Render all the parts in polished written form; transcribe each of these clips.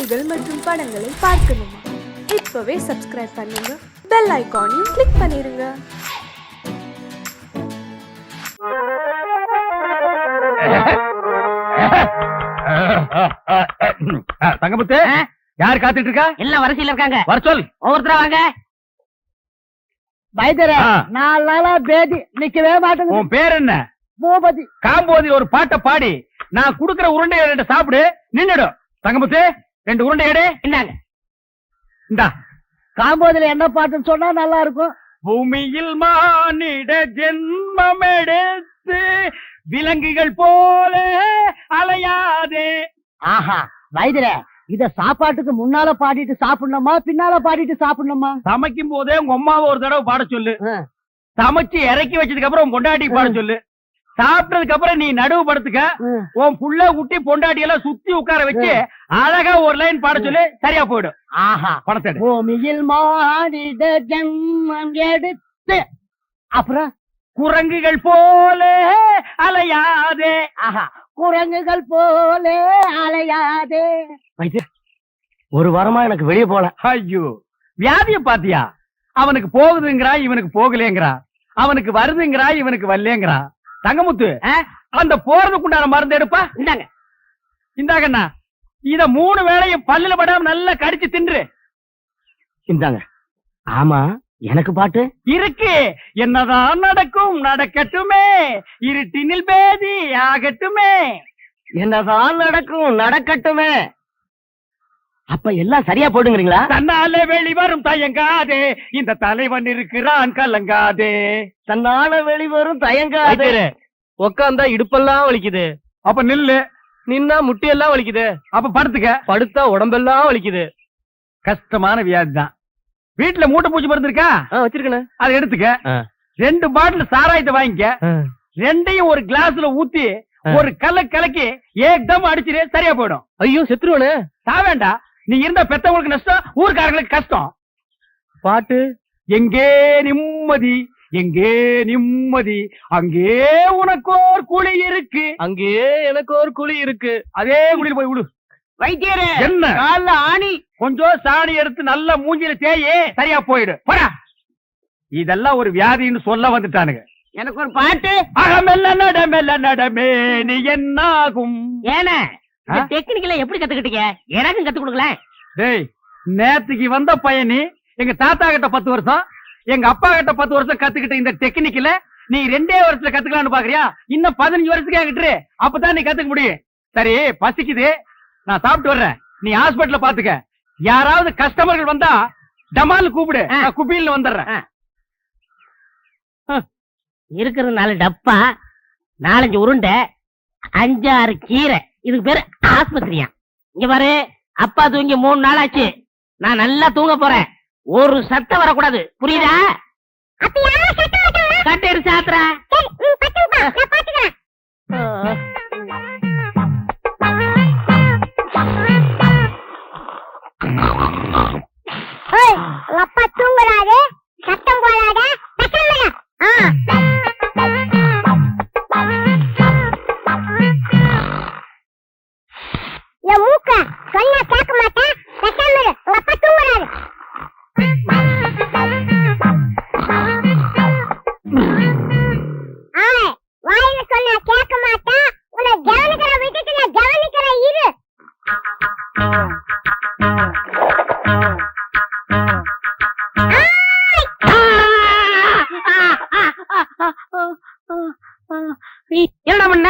செய்திகள் மற்றும் படங்களை பார்க்கணுமா? இப்பவே சப்ஸ்கிரைப் பண்ணுங்க, பெல் ஐகானையும் கிளிக் பண்ணிருங்க. தங்கமுத்து, யார் காத்துட்டு இருக்கா? எல்லாம் வரிசையில இருக்காங்க. வர சொல். ஒவ்வொருத்தரா வாங்க. வைத்தியர 4 நாளா பேதி நிக்கவே மாட்டேங்குது. உன் பேர் என்ன? பூபதி. காம்போதி ஒரு பாட்டை பாடி நான் குடுக்கிற உருண்டை 2 சாப்பிடு, நின்னுடும். தங்கமுத்து, 2 உருண்டை எடு. இந்தாங்க. இந்தா. காம்போதில என்ன பாட்டுன்னு சொன்னா நல்லா இருக்கும். பூமியில் மானிட ஜென்மம் எடுத்து விலங்குகள் போல அலையாதே. ஆஹா வைத்தியர, இத சாப்பாட்டுக்கு முன்னால பாடிட்டு சாப்பிடணுமா பின்னால பாடிட்டு சாப்பிடணுமா? சமைக்கும் போதே உங்க அம்மாவை ஒரு தடவை பாட சொல்லு. சமைச்சு இறக்கி வச்சதுக்கு அப்புறம் உன் பொண்டாட்டி பாட சொல்லு. சாப்பிட்டதுக்கு அப்புறம் நீ நடுவு படுத்துக்க. உன் புள்ள குட்டி பொண்டாட்டி எல்லாம் சுத்தி உட்கார வச்சு அழகா ஒரு லைன் பாட சொல்லு, சரியா போயிடும். ஆஹா பணத்தை பூமியில் மானிட ஜென்மம் எடுத்து, அப்புறம் குரங்குகள் போல அலையாதே. ஆஹா குரங்குகள் போல அலையாதே. ஒரு வாரமா எனக்கு வெளியே போல. ஐயோ, வியாதிய பாத்தியா? அவனுக்கு போகுதுங்கிறா, இவனுக்கு போகலேங்கிறா. அவனுக்கு வருதுங்கிறா, இவனுக்கு வரலேங்கிறா. தங்கமுத்து, அந்த போறதுக்குண்டான மருந்து எடுப்பா. இந்தாங்க. இந்தாங்கண்ணா, இத 3 வேளையும் பல்லுல படாம நல்லா கடிச்சு தின்று. இந்தாங்க. ஆமா எனக்கு பாட்டு இருக்கு. என்னதான் நடக்கும் நடக்கட்டுமே, இருட்டினில் பேதி ஆகட்டுமே. என்னதான் நடக்கும் நடக்கட்டுமே. அப்ப எல்லாம் சரியா போடுங்கிறீங்களா? தன்னாலே வெளிவரும் தயங்காதே, இந்த தலைவன் இருக்கிறான் கலங்காதே. தன்னால வெளிவரும் தயங்காது. உக்காந்தா இடுப்பெல்லாம் வலிக்குது. அப்ப நில்லு. நின்னா முட்டியெல்லாம் வலிக்குது. அப்ப படுத்துக்க. படுத்தா உடம்பெல்லாம் வலிக்குது. கஷ்டமான வியாதி தான். வீட்டுல மூட்டை பூச்சி மருந்து இருக்கா? வச்சிருக்கேன். அதை எடுத்துக்க. 2 பாட்டில் சாராயத்தை வாங்கிக்க. 2ஐயும் ஒரு கிளாஸ்ல ஊத்தி ஒரு கலக்கி ஏக்தம் அடிச்சிரு, சரியா போயிடும். ஐயோ செத்துருவனே. சாவேண்டா. நீ இருந்தா பெத்தவங்களுக்கு நஷ்டம், ஊர்க்காரங்களுக்கு கஷ்டம். பாட்டு எங்கே நிம்மதி, எங்கே நிம்மதி, அங்கே உனக்கோர் குழி இருக்கு. அங்கேயே எனக்கு ஒரு குழி இருக்கு. அதே குழியில் போய் விடு. வைத்தியரே, என்ன கால்ல ஆணி. கொஞ்சம் சாணி எடுத்து நல்ல மூஞ்சில தேயே, சரியா போயிடு. போடா. இதெல்லாம் ஒரு வியாதின்னு சொல்ல வந்துட்டானுங்க. எனக்கு ஒரு பாட்டு. அகமெல்ல நடமெல்ல நடமே நீ என்னாகும். ஏன்னா இந்த டெக்னிக்கல எப்படி கத்துக்கிட்டீங்க? எனக்கும் கத்து கொடுங்களேன். டேய், நேத்துக்கு வந்த பையனி எங்க தாத்தா கிட்ட 10 வருஷம், எங்க அப்பா கிட்ட 10 வருஷம் கத்துக்கிட்ட இந்த டெக்னிக்கல நீ 2 வருஷத்துல கத்துக்கலாம்னு பாக்குறியா? இன்னும் 15 வருஷத்துக்கு என்கிட்ட அப்பதான் நீ கத்துக்க முடியும். சரி, பசிக்குது, நான் சாப்பிட்டு வர்றேன். நீ ஹாஸ்பிடல்ல பாத்துக்க. யாராவது கஸ்டமர்கள் வந்தா டமால் கூப்பிடு, நான் குபியில் வந்துடுறேன். இருக்கிற 4 டப்பா, 4-5 உருண்டை, 5-6 கீரை. இதுக்கு பேரு ஆஸ்பத்திரியா? இங்க பாரு, அப்பா தூங்கி 3 நாள் ஆச்சு. நான் நல்லா தூங்க போறேன். ஒரு சத்தம் வரக்கூடாது, புரியுதா? கட்டேரு சாத்திரா. அப்பா தூங்குறாரு, சத்தம் போடாத. என் மூக்க சொன்னா கேட்க மாட்டேன். உங்க அப்பா தூங்குறாரு. வாயில சொன்னா கேட்க மாட்டேன். உன்னை கவனிக்கிற விதத்துல கவனிக்கிற இரு. என்ன பண்ண?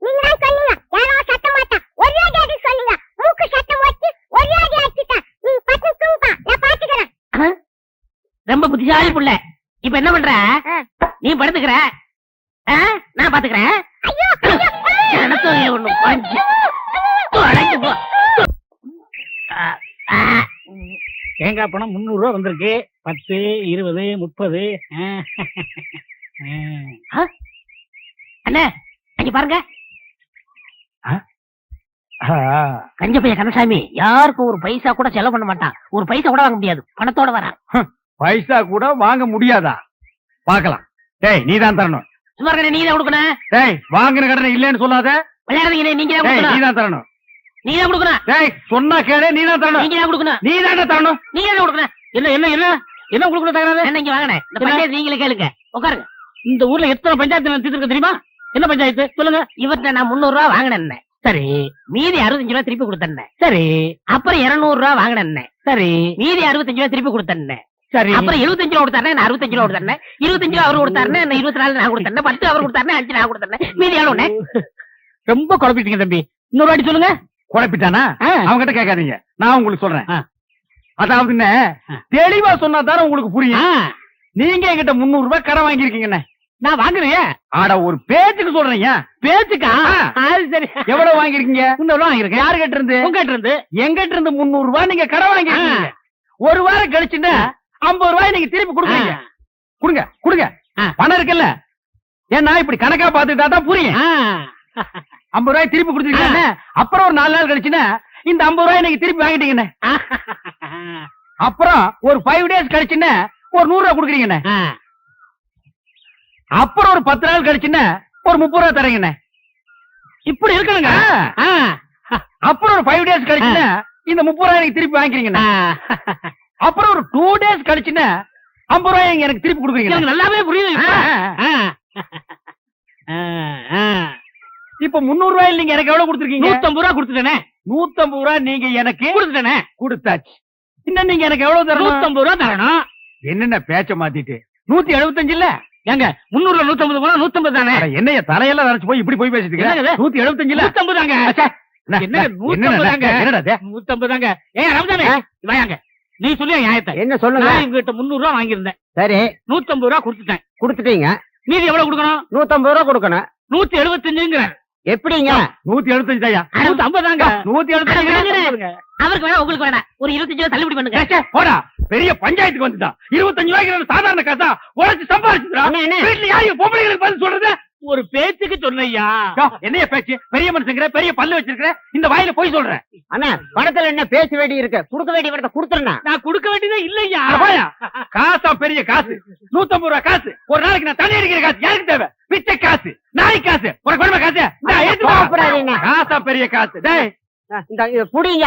நீங்க தான் சொன்னீங்க யாரோ சத்தம் மாட்டான், ஒரே அடி சொன்னீங்க. மூக்கு சத்தம் வச்சு ஒரே அடி அடிச்சிட்டேன். நீ பத்து தூங்குப்பா, நான் பாத்துக்கிறேன். ரொம்ப புத்திசாலி புள்ள. இப்ப என்ன பண்ற? நீ படுத்துக்கிற, நான் பாத்துக்கிறேன். எனக்கு ஒண்ணு பஞ்சு தொலைஞ்சு போ. தேங்காய் பணம் 300 ரூபா வந்திருக்கு. 10, 20, 30. அண்ணே, அங்க பாருங்க. கஞ்ச பையன் கந்தசாமி யாருக்கும் ஒரு பைசா கூட செலவு பண்ண மாட்டான். ஒரு பைசா கூட வாங்க முடியாது, பணத்தோட வரான். பைசா கூட வாங்க முடியாதா? பாக்கலாம். டேய், நீதான் தரணும். சும்மா நீ தான் கொடுக்கணும். டேய், வாங்கின கடனை இல்லன்னு சொல்லாத. விளையாடுறீங்க, நீங்க தான் டேய், கொடுக்கணும். நீதான் தரணும். நீ தான் கொடுக்கணும். டேய் சொன்னா கேளு, நீ தான் தரணும். நீங்க தான் கொடுக்கணும். நீ தானே தரணும். நீங்க தான் கொடுக்கணும். என்ன என்ன என்ன என்ன உங்களுக்கு தகராறு? என்ன இங்க வாங்கண்ணே, இந்த பஞ்சாயத்து நீங்களே கேளுங்க. உட்காருங்க. இந்த ஊர்ல எத்தனை பஞ்சாயத்து நடத்திட்டு தெரியுமா? என்ன பஞ்சாயத்து சொல்லுங்க. இவர்கிட்ட நான் 300 ரூபா வாங்கினேன். சரி மீதி 65 ரூபா திருப்பி கொடுத்தேன். சரி அப்புறம் 200 ரூபா வாங்கினேன். சரி மீதி 65 ரூபா திருப்பி கொடுத்தேன். சரி அப்புறம் 75 ரூபா கொடுத்தாரு, நான் 65 ரூபா கொடுத்தேன். 25 ரூபா அவரு கொடுத்தாரு, நான் 24 நான் கொடுத்தேன். 10 அவர் கொடுத்தாரு, 5 நான் கொடுத்தேன். மீதி எவ்வளவுண்ணே? ரொம்ப குழப்பிட்டீங்க தம்பி. இன்னொரு வாட்டி சொல்லுங்க. குழப்பிட்டானா? அவங்க கிட்ட கேட்காதீங்க, நான் உங்களுக்கு சொல்றேன். அதாவது என்ன, தெளிவா சொன்னா தானே உங்களுக்கு புரியும். நீங்க என்கிட்ட 300 ரூபாய் கடன் வாங்கிருக்கீங்கண்ணே. நான் வாங்குறேன். ஆட ஒரு பேச்சுக்கு சொல்றீங்க. பேச்சுக்கா? அது சரி. எவ்வளவு வாங்கிருக்கீங்க? 300 ரூபா வாங்கிருக்கேன். யாரு கிட்ட இருந்து? உங்ககிட்ட இருந்து. எங்கிட்ட இருந்து 300 ரூபாய் நீங்க கடன் வாங்கிருக்கீங்க. ஒரு வாரம் கழிச்சுன்னா 50 ரூபாய் நீங்க திருப்பி கொடுக்குறீங்க. கொடுங்க கொடுங்க, பணம் இருக்குல்ல. ஏன்னா இப்படி கணக்கா பாத்துட்டா தான் புரியும். 50 ரூபாய் திருப்பி கொடுத்துருக்கீங்க. அப்புறம் ஒரு 4 நாள் கழிச்சுன்னா இந்த 50 ரூபாய் நீங்க திருப்பி வாங்கிட்டீங்கண்ணே. அப்புறம் ஒரு 5 டேஸ் கழிச்சுன்னா ஒரு 100 ரூபாய் கொடுக்குறீங்கண்ணே. அப்புறம் ஒரு 10 நாள் கழிச்சுன்னா ஒரு 30 ரூபாய் தரீங்கண்ணே. இப்படி இருக்கணுங்க. அப்புறம் ஒரு 5 டேஸ் கழிச்சுன்னா இந்த 30 ரூபாய் எனக்கு திருப்பி வாங்கிக்கிறீங்கண்ணே. அப்புறம் ஒரு 2 டேஸ் கழிச்சுன்னா 50 ரூபாய் எனக்கு திருப்பி கொடுக்குறீங்க. நல்லாவே புரியுது. இப்ப 300 ரூபாய் நீங்க எனக்கு எவ்வளவு கொடுத்துருக்கீங்க? 150 ரூபா கொடுத்துட்டேனே. 150 ரூபாய் நீங்க எனக்கு கொடுத்துட்டேனே. கொடுத்தாச்சு. இன்னும் நீங்க எனக்கு எவ்வளவு தரணும்? 150 ரூபா தரணும். என்னென்ன பேச்ச மாத்திட்டு 175 இல்ல? ஏங்க 300 150 போனா 150 தானே. என்னைய தலையெல்லாம் நரைச்சு போய் இப்படி போய் பேசிட்டு என்னங்க? 175 இல்ல? 150 தாங்க. என்னங்க 150 தாங்க. என்னடா 150 தாங்க. ஏன் ரம்ஜானே வாயாங்க. நீ சொல்லி நியாயத்தை. என்ன சொல்லுங்க. நான் இவங்கிட்ட 300 ரூபா வாங்கியிருந்தேன். சரி 150 ரூபா கொடுத்துட்டேன். கொடுத்துட்டீங்க. மீதி எவ்வளவு கொடுக்கணும்? 150 ரூபா கொடுக்கணும். 175ங்கிறார். எப்படிங்க? 175 தாயா? 150 தாங்க. 175. அவருக்கு வேணா உங்களுக்கு வேணா ஒரு 25 ரூபா தள்ளுபடி பண்ணுங்க. போடா, பெரிய பஞ்சாயத்துக்கு வந்துட்டான். 25 ரூபாய்க்கு சாதாரண காசா உழைச்சு சம்பாதிச்சுடா. வீட்டுல யாரு பொம்பளைங்களுக்கு பதில் சொல்றது? ஒரு பேச்சுக்கு சொன்னையா. என்னைய பேச்சு? பெரிய மனுஷங்கிற, பெரிய பல்லு வச்சிருக்கிற, இந்த வாயில போய் சொல்றேன். அண்ணா பணத்துல என்ன பேச வேண்டி இருக்கு? கொடுக்க வேண்டிய பணத்தை கொடுத்துருண்ணா. நான் கொடுக்க வேண்டியதே இல்லையா. காசா பெரிய காசு, 150 ரூபாய் காசு. ஒரு நாளைக்கு நான் தண்ணி அடிக்கிற காசு யாருக்கு தேவை? பிச்சை காசு, நாய் காசு, ஒரு குடும்ப காசு. கோவப்படாதீங்க. காசா பெரிய காசு. டேய் இந்த இத புடிங்க.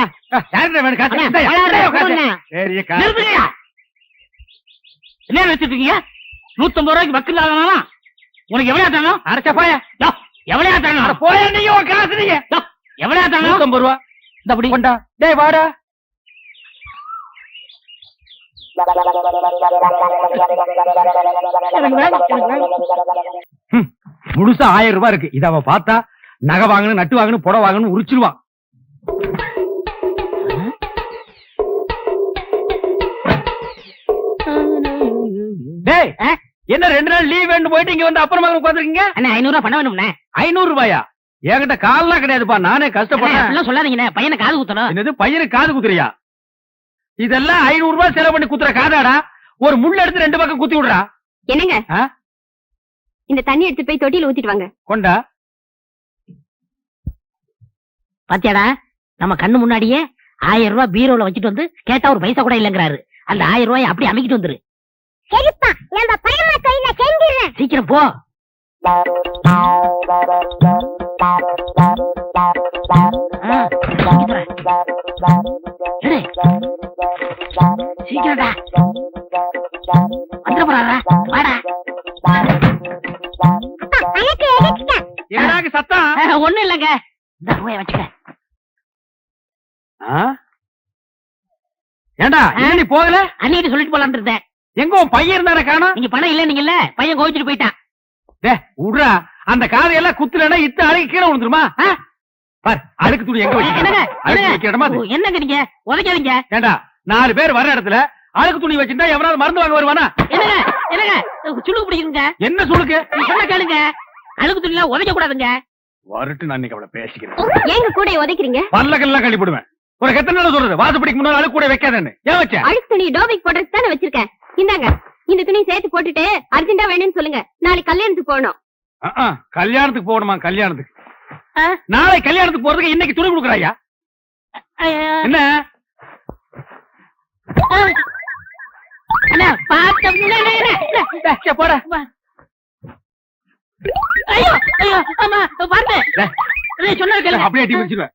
யாருக்கு வேணும் காசு? அண்ணா, இந்தாயா, அண்ணா, இந்தாயா காசு. கொடுங்க. பெரிய காசு. நிறுத்துங்கய்யா. என்ன நினைச்சிட்டு இருக்கீங்க? 150 ரூபாய்க்கு வக்கீல் ஆகலாம். உனக்கு எவ்வளவு தரணும்? அரைச்சா போயா. எவ்வளவு தரணும்? போயா நீங்க உன் காசு நீங்க. எவ்வளவு தரணும்? 150 ரூபா. இந்த அப்படி கொண்டா. டேய் வாடா. முழுசா 1000 ரூபாய் இருக்கு. இத அவ பார்த்தா நகை வாங்கணும், நட்டு வாங்கணும், புடவை வாங்கணும் உரிச்சிருவான். டேய் என்ன 2 நாள் லீவ் வேண்டு போயிட்டு இங்க வந்து அப்புறமா உட்காந்துருக்கீங்க? அண்ணா 500 ரூபா பணம் வேணும்ண்ணே. 500 ரூபாயா? என்கிட்ட கால்லாம் கிடையாதுப்பா, நானே கஷ்டப்படுறேன். அப்படிலாம் சொல்லாதீங்கண்ணே, பையனை காது குத்தணும். என்னது பையனுக்கு காது குத்துறியா? இதெல்லாம் 500 ரூபாய் செலவு பண்ணி குத்துற காதாடா. ஒரு முள்ள எடுத்து 2 பக்கம் குத்தி விடுறா. என்னங்க ஆ? இந்த தண்ணி எடுத்து போய் தொட்டியில ஊத்திட்டு வாங்க. கொண்டா. பாத்தியாடா, நம்ம கண்ணு முன்னாடியே 1000 ரூபாய் பீரோல வச்சுட்டு வந்து கேட்டா ஒரு பைசா கூட இல்லங்கிறாரு. அந்த 1000 ரூபாய் அப்படி அமைக்கிட்டு வந்துரு. சரிப்பா, நம்ம பணமா கையில செஞ்சிடுறேன். சீக்கிரம் போ. சீக்கிரம்டா வந்துட போறாரா? வாடா. அழகு எடுத்துட்டேன். என்னடாக்கு சத்தம்? ஒண்ணும் இல்லங்க, இந்த ரூபாய் வச்சுக்க. ஏண்டா நீ போகல? அன்னிட்டு சொல்லிட்டு போலான்னு இருந்தேன். எங்க உன் பையன் இருந்தானே காணோம்? நீங்க பணம் இல்ல நீங்கல்ல, பையன் கோவிச்சுட்டு போயிட்டான். விடுறா, அந்த காதையெல்லாம் குத்துலன்னா இத்த அழுக்கு கீழே விழுந்துருமா? பார், அழுக்கு துணி எங்க என்னங்க வச்சு? என்னங்க நீங்க உதைக்காதீங்க. ஏண்டா 4 பேர் வர இடத்துல அழுக்கு துணி வச்சிருந்தா எவனாவது மருந்து வாங்க வருவானா? என்னங்க என்னங்க சுளுக்கு பிடிக்குங்க. என்ன சுளுக்கு? சொன்ன கேளுங்க, அழுக்கு துணி எல்லாம் உதைக்க கூடாதுங்க. வரட்டு, நான் இன்னைக்கு அவளை பேசிக்கிறேன். ஏங்க கூட உதைக்கிறீங்க? பல்லக்கெல்லாம் கழிப்பிடுவேன். ஒரு எத்தனை நாள் சொல்றது, வாசப்படிக்கு முன்னாடி அழுக்கு கூட வைக்காதேன்னு. ஏன் வச்ச? அழுக்கு துணி டோபிக் போடுறதுக்கு தானே வச்சிருக்கேன். இந்தாங்க, இந்த துணி சேர்த்து போட்டுட்டு அர்ஜென்டா வேணும்னு சொல்லுங்க. நாளைக்கு கல்யாணத்துக்கு போகணும். கல்யாணத்துக்கு போகணுமா? கல்யாணத்துக்கு நாளை கல்யாணத்துக்கு போறதுக்கு இன்னைக்கு துணி கொடுக்குறாயா? என்ன அண்ணா பாத்து போட. ஐயோ ஐயோ அம்மா பாத்து சொன்ன கேளுங்க. அப்படியே அடி பிடிச்சிருவேன்.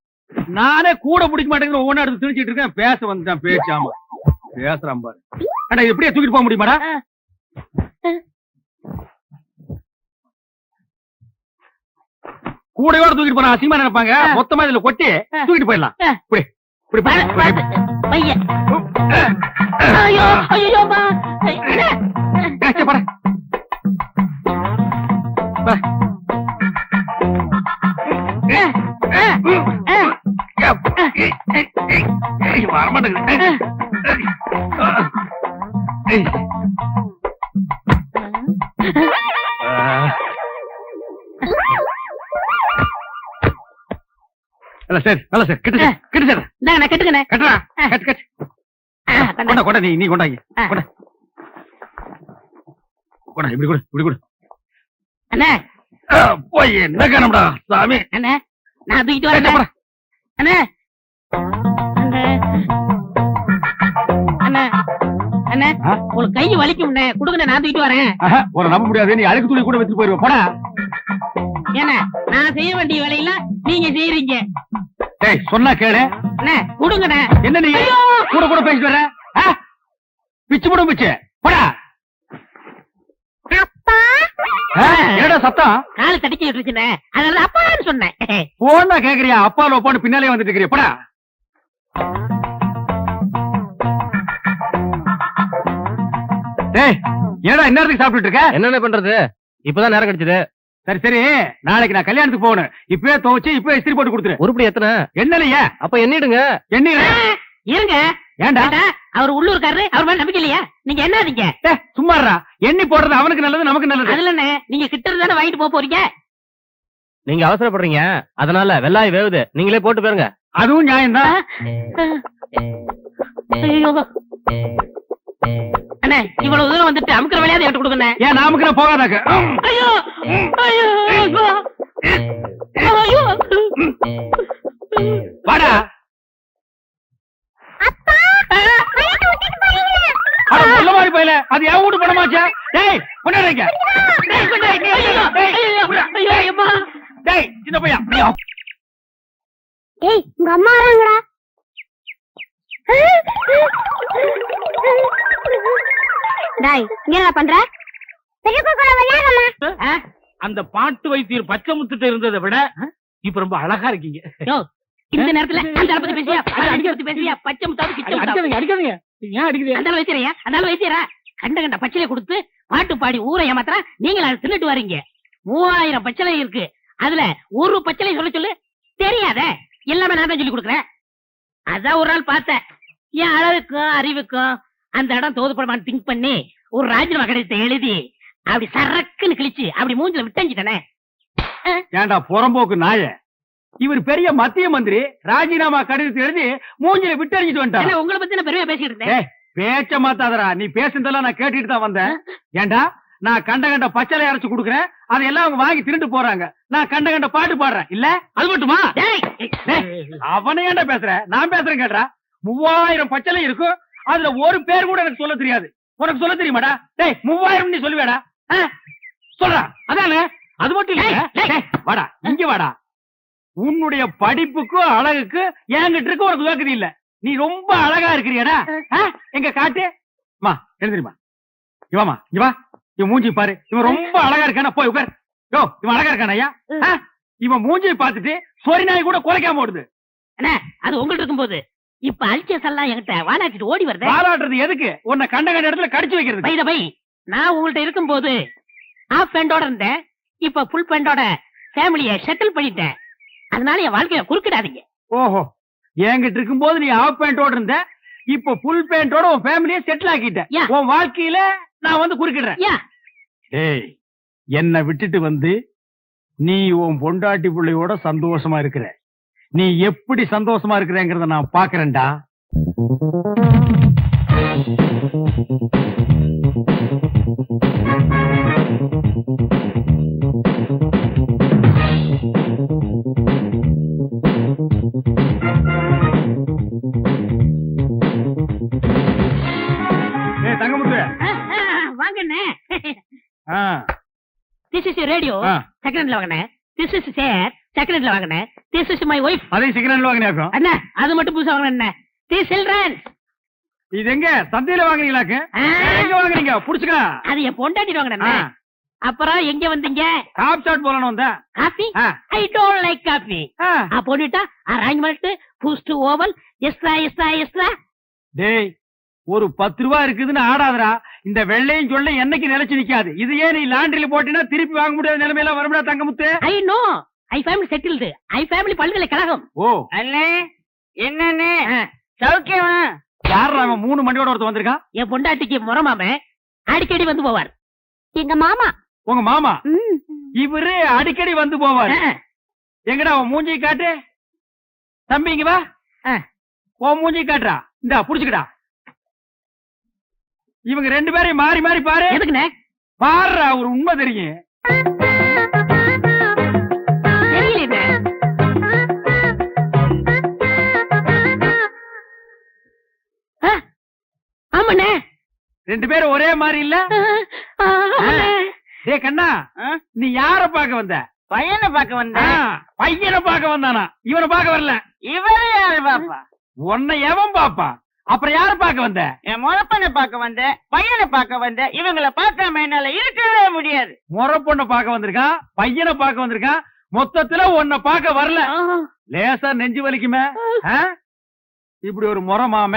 நானே கூட பிடிக்க மாட்டேங்கிற ஒவ்வொன்னு எடுத்து திணிச்சிட்டு இருக்கேன். பேச வந்துட்டான் பேசாம பேசுறான் பாரு. அண்ணா இது எப்படியே தூக்கிட்டு போக முடியுமாடா? கூடையோட தூக்கிட்டு போனா அசிங்கமா நினைப்பாங்க. மொத்தமா இதுல கொட்டி தூக்கிட்டு போயிடலாம். இப்படி இப்படி பையன் ஐயோ ஐயோ சரி நல்ல சார் கிட்ட நான் கட்டுக்கண்ணே கட்டுறா கட்டு கட்டு கொண்டா கொண்டா நீ கொண்டாங்க கொண்டா கொண்டா இப்படி கொடு இப்படி கொடு. அண்ணே போய் என்ன காணம்டா சாமி. அண்ணே நான் தூக்கிட்டு வரேன். அண்ணே அண்ணே அண்ணே உங்களுக்கு கை வலிக்கும்ண்ணே கொடுங்க, நான் தூக்கிட்டு வரேன். ஒரு நம்ப முடியாது. நீ அழுக்கு துணி கூட வச்சுட்டு போயிருவ போடா. ஏன்னா நான் செய்ய வேண்டிய வேலையெல்லாம் நீங்க செய்யறீங்க. டேய் சொன்னா கேளு. அண்ணே கொடுங்கண்ணே. என்ன நீ கூட கூட பேசிட்டு வர? பிச்சு போடும் பிச்சு போடா. என்னடா சத்தம்? காலை தடிச்சு விட்டுருச்சுண்ணே, அதனால அப்பான்னு சொன்னேன். போனா கேக்குறியா? அப்பா லோப்பான்னு பின்னாலே வந்துட்டு இருக்கிறியா? போடா. டேய் ஏடா இந்நேரத்துக்கு சாப்பிட்டுட்டு இருக்க? என்னென்ன பண்றது, இப்பதான் நேரம் கிடைச்சது. சரி சரி நாளைக்கு நான் கல்யாணத்துக்கு போகணும். இப்பவே துவச்சு இப்பவே இஸ்திரி போட்டு கொடுத்துரு. உருப்படி எத்தனை? என்னலையா? அப்ப எண்ணிடுங்க. என்ன இருங்க. ஏண்டா அவர் உள்ளூர்காரரு, அவர் மேல நம்பிக்கை இல்லையா? நீங்க என்னறீங்க? சும்மாறா. எண்ணி போடுறது அவனுக்கு நல்லது நமக்கு நல்லது. அதுல என்ன நீங்க கிட்ட இருந்தானே வாங்கிட்டு போக போறீங்க. நீங்க அவசரப்படுறீங்க, அதனால வெள்ளாய் வேவுது, நீங்களே போட்டு போயிருங்க. அதுவும் நியாயம்தான். அண்ணே இவ்வளவு தூரம் வந்துட்டு அமுக்கிற வேலையாவது எடுத்து கொடுங்க. ஏன் நாமுக்கு போகாதாக்க? ஐயோ ஐயோ ஐயோ வாடா. சொல்ல மாதிரி போயில அது என் வீட்டு பணமாச்சா? டேய் கொண்டாடுங்க. டேய் சின்ன பையன். ஏய் உங்க அம்மா வராங்கடா. டேய் இங்க என்ன பண்ற? பெரிய குக்கர விளையாடமா. அந்த பாட்டு வைத்தியர் பச்சை முத்துட்டு இருந்ததை விட இப்ப ரொம்ப அழகா இருக்கீங்க. இந்த நேரத்துல அந்த பத்தி பேசியா, பத்தி பேசியா, பச்சை முத்தாவது கிச்ச அடிக்காதீங்க அடிக்காதீங்க. ஏன் அடிக்குது? அந்த வயசுறையா, அந்த வயசுறா கண்ட கண்ட பச்சளை கொடுத்து பாட்டு பாடி ஊரை ஏமாத்திரா. நீங்க அதை தின்னுட்டு வரீங்க. 3000 பச்சளை இருக்கு, அதுல ஒரு பச்சளை சொல்ல சொல்லு தெரியாத. எல்லாமே நான் தான் சொல்லி கொடுக்குறேன். அதான் ஒரு நாள் பார்த்தேன், என் அழகுக்கும் அறிவுக்கும் அந்த இடம் தோதுப்படமான்னு திங்க் பண்ணி ஒரு ராஜினாமா கடிதத்தை எழுதி அப்படி சரக்குன்னு கிழிச்சு அப்படி மூஞ்சில விட்டஞ்சிட்டனே. ஏண்டா புறம்போக்கு நாய, இவர் பெரிய மத்திய மந்திரி, ராஜினாமா கடிதத்தை எழுதி மூஞ்சில விட்டறிஞ்சிட்டு வந்துட்டான். உங்களை பத்தி நான் பெருமையா பேசிட்டு இருந்தேன். பேச்ச மாத்தாதரா, நீ பேசுனதெல்லாம் நான் கேட்டுட்டு தான் வந்தேன். ஏண்டா நான் கண்ட கண்ட பச்சளை அரைச்சு கொடுக்குறேன், அதையெல்லாம் அவங்க வாங்கி திருட்டு போறாங்க. நான் கண்ட கண்ட பாட்டு பாடுறேன். இல்ல அது மட்டுமா? அவனை ஏண்டா பேசுற? நான் பேசுறேன் கேட்டா. 3000 பச்சளை இருக்கும், அதுல ஒரு பேர் கூட எனக்கு சொல்ல தெரியாது. உனக்கு சொல்ல தெரியுமாடா? டேய் 3000 நீ சொல்லுவேடா? சொல்றா. அதானே, அது மட்டும் இல்ல. வாடா இங்க வாடா. உன்னுடைய படிப்புக்கும் அழகுக்கு என்கிட்ட இருக்க உனக்கு வேக்குது இல்ல. நீ ரொம்ப அழகா இருக்கிறியடா. எங்க காட்டு மா எழுந்திரிமா. இவாமா இவா, இவன் மூஞ்சி பாரு. இவன் ரொம்ப அழகா இருக்கானா? போய் உட்கார். யோ இவன் அழகா இருக்கானா? ஐயா இவன் மூஞ்சியை பார்த்துட்டு சொரி நாய் கூட குலைக்காம ஓடுது. அண்ணா அது உங்கள்ட்ட இருக்கும்போது இப்ப அல்சஸ் எல்லாம் என்கிட்ட வாலாட்டிட்டு ஓடி வருது. வாலாட்டுறது எதுக்கு? உன்னை கண்ட கண்ட இடத்துல கடிச்சு வைக்கிறது. பை பை, நான் உங்கள்ட்ட இருக்கும்போது ஹாஃப் பேண்டோட இருந்தேன், இப்ப ஃபுல் பேண்டோட ஃபேமிலியை செட்டில் பண்ணிட்டேன். அதனால என் வாழ்க்கைய குறுக்கிடாதீங்க. ஓஹோ, என்கிட்ட இருக்கும்போது நீ ஹாஃப் பேண்டோட இருந்த, இப்ப ஃபுல் பேண்டோட உன் ஃபேமிலியை செட்டில் ஆக்கிட்ட. உன் வாழ்க்கையில நான் வந்து குறுக்கிடுறேன். ஏய் என்னை விட்டுட்டு வந்து நீ உன் பொண்டாட்டி பிள்ளையோட சந்தோஷமா இருக்கிற. நீ எப்படி சந்தோஷமா இருக்கிறேங்கிறத நான் பாக்குறேன்டா. தங்கமுத்து வாங்கண்ணே. ஆ This is your radio. ஆ. செகண்ட்ல வாங்கண்ணே. This is chair. செகண்ட் ஹேண்ட்ல வாங்கினேன். This is my wife. அதே செகண்ட் வாங்கினாக்கும் அண்ணா அது மட்டும் புதுசா வாங்கினேன் என்ன. This childrens. இது எங்க சந்தையில வாங்குறீங்களாக்கு? எங்க வாங்குறீங்க? புடிச்சுக்க. அது என் பொண்டாட்டி வாங்கினேன். அப்புறம் எங்க வந்தீங்க? காப் சாட் போலன்னு வந்தேன். Coffee? I don't like coffee. போட்டுட்டா arrangement Boost Oval extra extra extra. டேய் ஒரு 10 ரூபா இருக்குதுன்னு ஆடாதடா. இந்த வெள்ளையும் சொல்ல என்னைக்கு நிலைச்சு நிக்காது. இது ஏன் நீ லாண்டரியில போட்டினா திருப்பி வாங்க முடியாத நிலைமையில வரும்டா தங்கமுத்து. I know. I family settled. I family பல்கலைக்கழகம். ஓ அண்ணே என்னண்ணே சௌக்கியமா? யாரா அவன் 3 மண்டியோட ஒருத்தர் வந்திருக்கான்? என் பொண்டாட்டிக்கு முறமாம அடிக்கடி வந்து போவார். எங்க மாமா. உங்க மாமா? இவரு அடிக்கடி வந்து போவார். எங்கடா உன் மூஞ்சி காட்டு. தம்பி இங்க வா. உன் மூஞ்சி காட்டுறா. இந்தா புடிச்சுக்கடா. இவங்க 2 பேரையும் மாறி மாறி பாரு. எதுக்குண்ணே? பாருடா ஒரு உண்மை தெரியும். தெரியல. ஆமாண்ணே 2 பேரும் ஒரே மாதிரி இல்ல? டேய் கண்ணா நீ யார பாக்க வந்த? பையனை பார்க்க வந்த. பையனை பாக்க வந்தானா? இவனை பாக்க வரல. இவரே யாரு பாப்பா? உன்னை எவன் பாப்பா? அப்புறம் யார பாக்க வந்த? என் முறப்பனை பார்க்க வந்த, பையனை பார்க்க வந்த. இவங்களை பார்க்காம என்னால இருக்கவே முடியாது. முறை பொண்ணை பாக்க வந்திருக்கான், பையனை பாக்க வந்திருக்கான். மொத்தத்துல உன்னை பாக்க வரல. லேசா நெஞ்சு வலிக்குமே. இப்படி ஒரு முறை மாம,